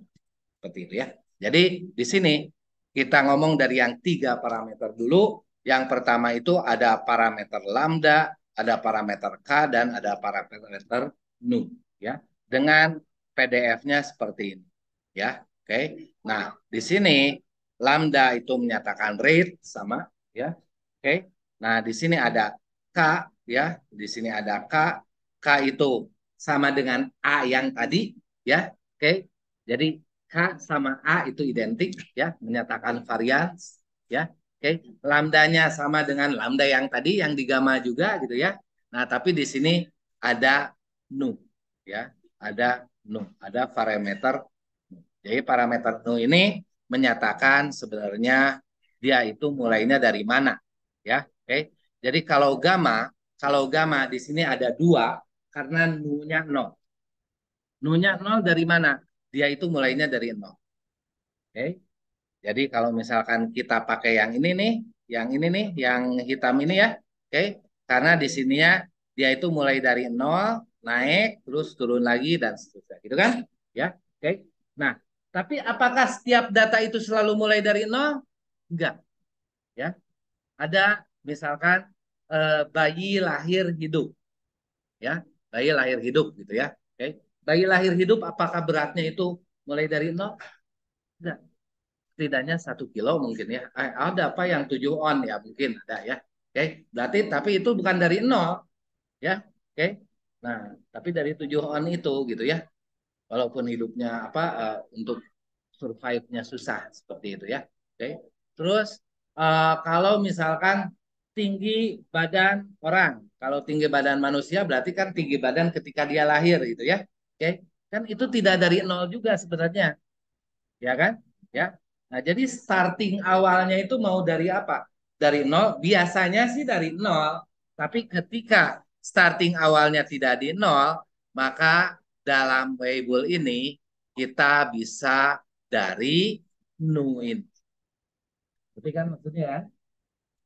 seperti itu ya. Jadi di sini kita ngomong dari yang 3 parameter dulu. Yang pertama itu ada parameter lambda, ada parameter K, dan ada parameter nu ya. Dengan PDF-nya seperti ini ya. Oke. Nah, di sini lambda itu menyatakan rate sama ya. Oke. Nah, di sini ada K ya. Di sini ada K. K itu sama dengan A yang tadi ya. Oke. Jadi K sama A itu identik ya, menyatakan varians ya. Oke, lambdanya sama dengan lambda yang tadi yang di gamma juga gitu ya. Nah, tapi di sini ada nu ya, ada parameter nu. Jadi parameter nu ini menyatakan sebenarnya dia itu mulainya dari mana ya. Oke. Jadi kalau gamma di sini ada 2 karena nu-nya 0. Nu-nya 0 dari mana? Dia itu mulainya dari 0. Oke. Jadi kalau misalkan kita pakai yang ini nih, yang hitam ini ya. Oke. Karena di sininya dia itu mulai dari 0, naik, terus turun lagi dan seterusnya. Gitu kan? Ya. Oke. Nah, tapi apakah setiap data itu selalu mulai dari 0? Enggak, ya. Ada misalkan bayi lahir hidup, ya. Bayi lahir hidup gitu ya. Oke. Bayi lahir hidup apakah beratnya itu mulai dari 0? Enggak, setidaknya 1 kilo mungkin ya. Ada apa yang 7 on ya mungkin ada ya. Oke, berarti tapi itu bukan dari 0 ya. Oke. Nah, tapi dari 7 on itu gitu ya. Walaupun hidupnya untuk survive-nya susah seperti itu ya. Oke. Terus kalau misalkan tinggi badan orang, kalau tinggi badan manusia berarti kan tinggi badan ketika dia lahir gitu ya. Oke. Kan itu tidak dari 0 juga sebenarnya, ya kan? Ya. Nah, jadi starting awalnya itu mau dari apa? Dari 0, biasanya sih dari 0, tapi ketika starting awalnya tidak di 0, maka dalam Weibull ini kita bisa dari nuin. Tapi kan maksudnya ya,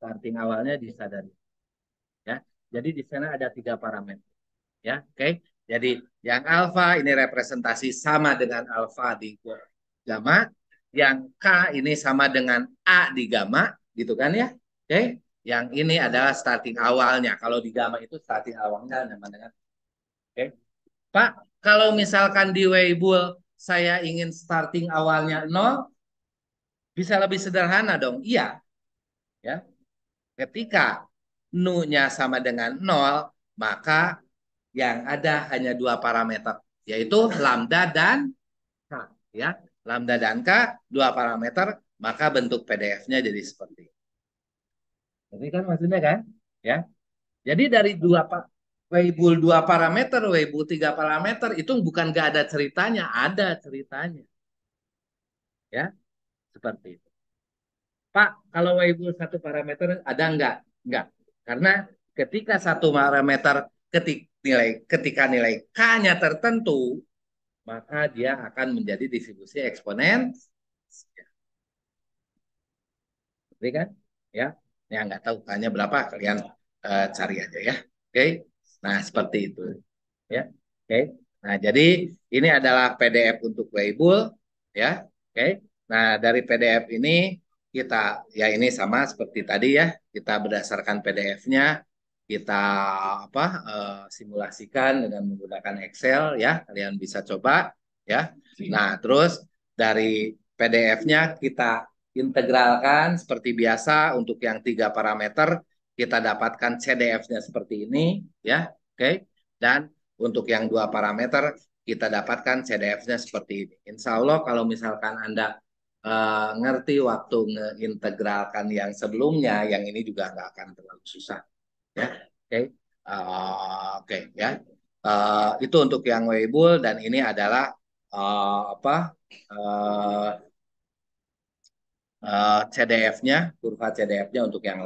starting awalnya bisa dari ya. Jadi di sana ada 3 parameter ya. Oke. Jadi yang alfa ini representasi sama dengan alfa di gamma, yang K ini sama dengan A di gamma, gitu kan ya? Oke, yang ini adalah starting awalnya. Kalau di gamma itu starting awalnya sama dengan. Oke, Pak, kalau misalkan di Weibull saya ingin starting awalnya 0, bisa lebih sederhana dong. Iya, ya. Ketika nu-nya sama dengan 0, maka yang ada hanya 2 parameter, yaitu lambda dan K, ya. Lambda dan K 2 parameter, maka bentuk PDF-nya jadi seperti ini. Ini kan maksudnya kan, ya. Jadi dari Weibull 2 parameter, Weibull 3 parameter itu bukan gak ada ceritanya, ada ceritanya, ya, seperti itu. Pak, kalau Weibull 1 parameter ada enggak? Enggak, karena ketika 1 parameter ketika nilai K-nya tertentu, maka dia akan menjadi distribusi eksponen. Berarti kan? ya. Ya nggak tahu hanya berapa kalian cari aja ya. Oke. Nah, seperti itu ya. Oke. Nah, jadi ini adalah PDF untuk Weibull ya. Oke. Nah, dari PDF ini kita ya ini sama seperti tadi ya. Kita berdasarkan PDF-nya kita apa simulasikan dengan menggunakan Excel ya. Kalian bisa coba ya. Nah, terus dari PDF-nya kita integralkan seperti biasa untuk yang 3 parameter kita dapatkan CDF-nya seperti ini ya. Oke. Dan untuk yang 2 parameter kita dapatkan CDF-nya seperti ini. Insya Allah kalau misalkan Anda ngerti waktu ngeintegralkan yang sebelumnya, yang ini juga nggak akan terlalu susah ya. Oke. Oke ya. Itu untuk yang Weibull dan ini adalah apa CDF-nya, kurva CDF-nya untuk yang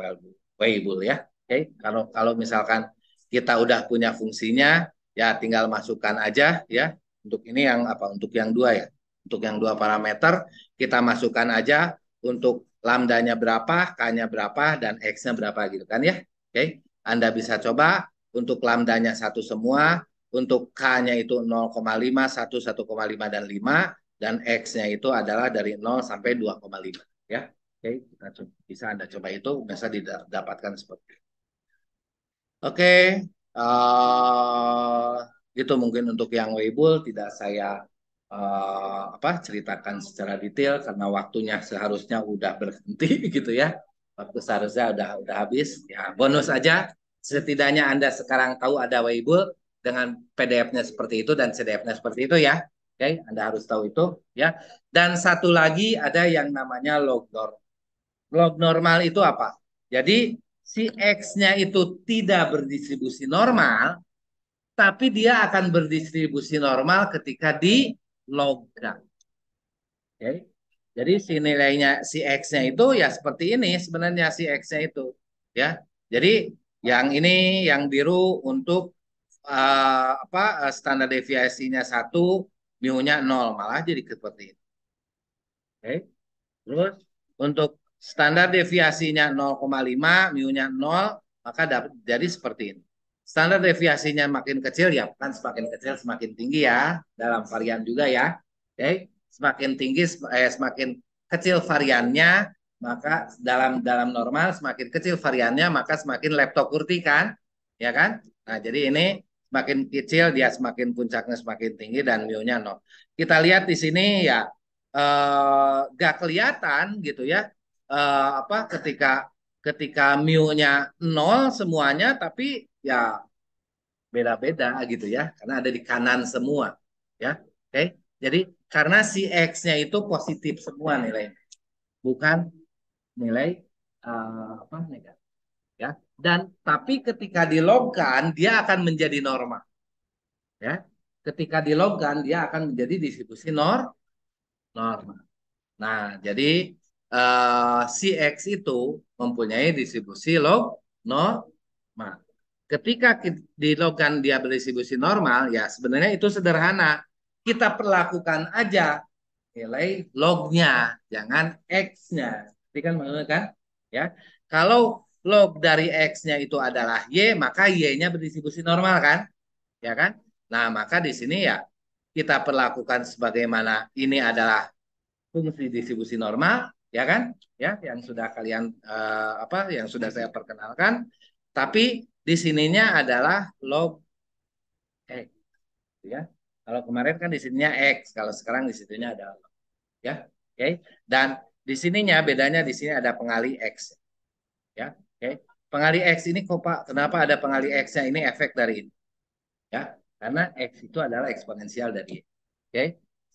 Weibull ya. Oke, kalau kalau misalkan kita udah punya fungsinya, ya tinggal masukkan aja ya. Untuk ini yang apa? Untuk yang 2 ya. Untuk yang 2 parameter kita masukkan aja untuk lambdanya berapa, k-nya berapa, dan x-nya berapa gitu kan ya. Oke, Anda bisa coba untuk lambdanya satu semua, untuk k-nya itu 0,5, 1, 1,5, dan 5, dan x-nya itu adalah dari 0 sampai 2,5 ya. Oke, bisa Anda coba itu bisa didapatkan seperti itu. Oke, uh, itu mungkin untuk yang Weibull tidak saya apa ceritakan secara detail karena waktunya seharusnya udah berhenti gitu ya. Waktu seharusnya udah habis. Ya, bonus aja setidaknya Anda sekarang tahu ada Weibull dengan PDF-nya seperti itu dan CDF-nya seperti itu ya. Oke, Anda harus tahu itu ya. Dan satu lagi ada yang namanya log norm. Log normal itu apa? Jadi si X-nya itu tidak berdistribusi normal, tapi dia akan berdistribusi normal ketika di loggram. Okay? Jadi si nilainya si X-nya itu ya seperti ini sebenarnya si X-nya itu ya. Jadi yang ini yang biru untuk standar deviasinya 1, mu-nya 0 malah jadi seperti ini. Oke. Okay? Terus untuk standar deviasinya 0,5, mu-nya 0, maka dapat jadi seperti ini. Standar deviasinya makin kecil ya, kan semakin kecil semakin tinggi ya, dalam varian juga ya. Oke, semakin tinggi semakin kecil variannya, maka dalam dalam normal semakin kecil variannya, maka semakin leptokurti kan, ya kan? Nah, jadi ini semakin kecil dia semakin puncaknya semakin tinggi dan mu-nya 0. Kita lihat di sini ya gak kelihatan gitu ya apa ketika mu-nya 0 semuanya tapi ya beda-beda gitu ya karena ada di kanan semua ya oke jadi karena si X-nya itu positif semua nilainya bukan nilai apa negatif ya dan tapi ketika dilogkan dia akan menjadi normal ya ketika dilogkan dia akan menjadi distribusi normal. Nah, jadi CX itu mempunyai distribusi normal. Ketika di logan dia berdistribusi normal, ya sebenarnya itu sederhana. Kita perlakukan aja nilai lognya, jangan X-nya. Jadi kan maksudnya kan? Ya. Kalau log dari X-nya itu adalah Y, maka Y-nya berdistribusi normal kan? Ya kan? Nah, maka di sini ya kita perlakukan sebagaimana ini adalah fungsi distribusi normal, ya kan? Ya, yang sudah kalian yang sudah saya perkenalkan. Tapi di sininya adalah log X, ya. Kalau kemarin kan di sininya X, kalau sekarang di situnya ada log, ya. Oke. Dan di sininya bedanya di sini ada pengali X, ya. Oke. Pengali X ini kok Pak, kenapa ada pengali X-nya ini efek dari ini? Ya, karena X itu adalah eksponensial dari Y. Oke.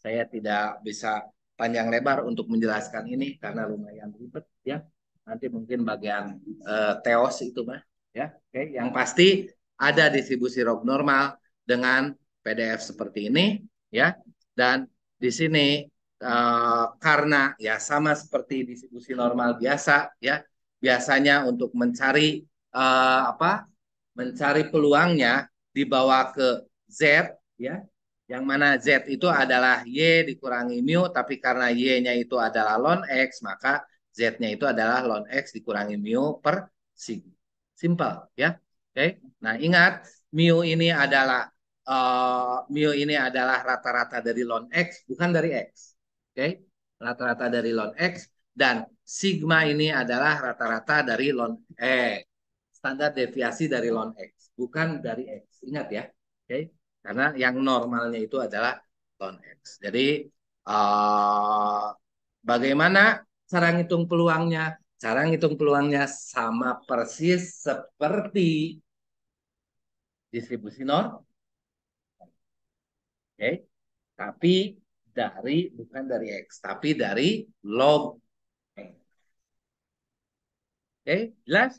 Saya tidak bisa panjang lebar untuk menjelaskan ini karena lumayan ribet ya. Nanti mungkin bagian teos itu mah ya. Oke, yang pasti ada distribusi log normal dengan PDF seperti ini ya. Dan di sini karena ya sama seperti distribusi normal biasa ya. Biasanya untuk mencari apa? Mencari peluangnya dibawa ke Z ya yang mana Z itu adalah Y dikurangi mu, tapi karena Y-nya itu adalah ln X, maka Z-nya itu adalah ln X dikurangi mu per sig. Simple ya. Oke. Nah, ingat mu ini adalah rata-rata dari ln X, bukan dari X. Oke. Rata-rata dari ln X dan sigma ini adalah rata-rata dari ln X. Standar deviasi dari ln X, bukan dari X. Ingat ya. Oke. Karena yang normalnya itu adalah ln X. Jadi bagaimana cara ngitung peluangnya? Cara ngitung peluangnya sama persis seperti distribusi norm, oke? Tapi bukan dari X, tapi dari log X. Oke, jelas?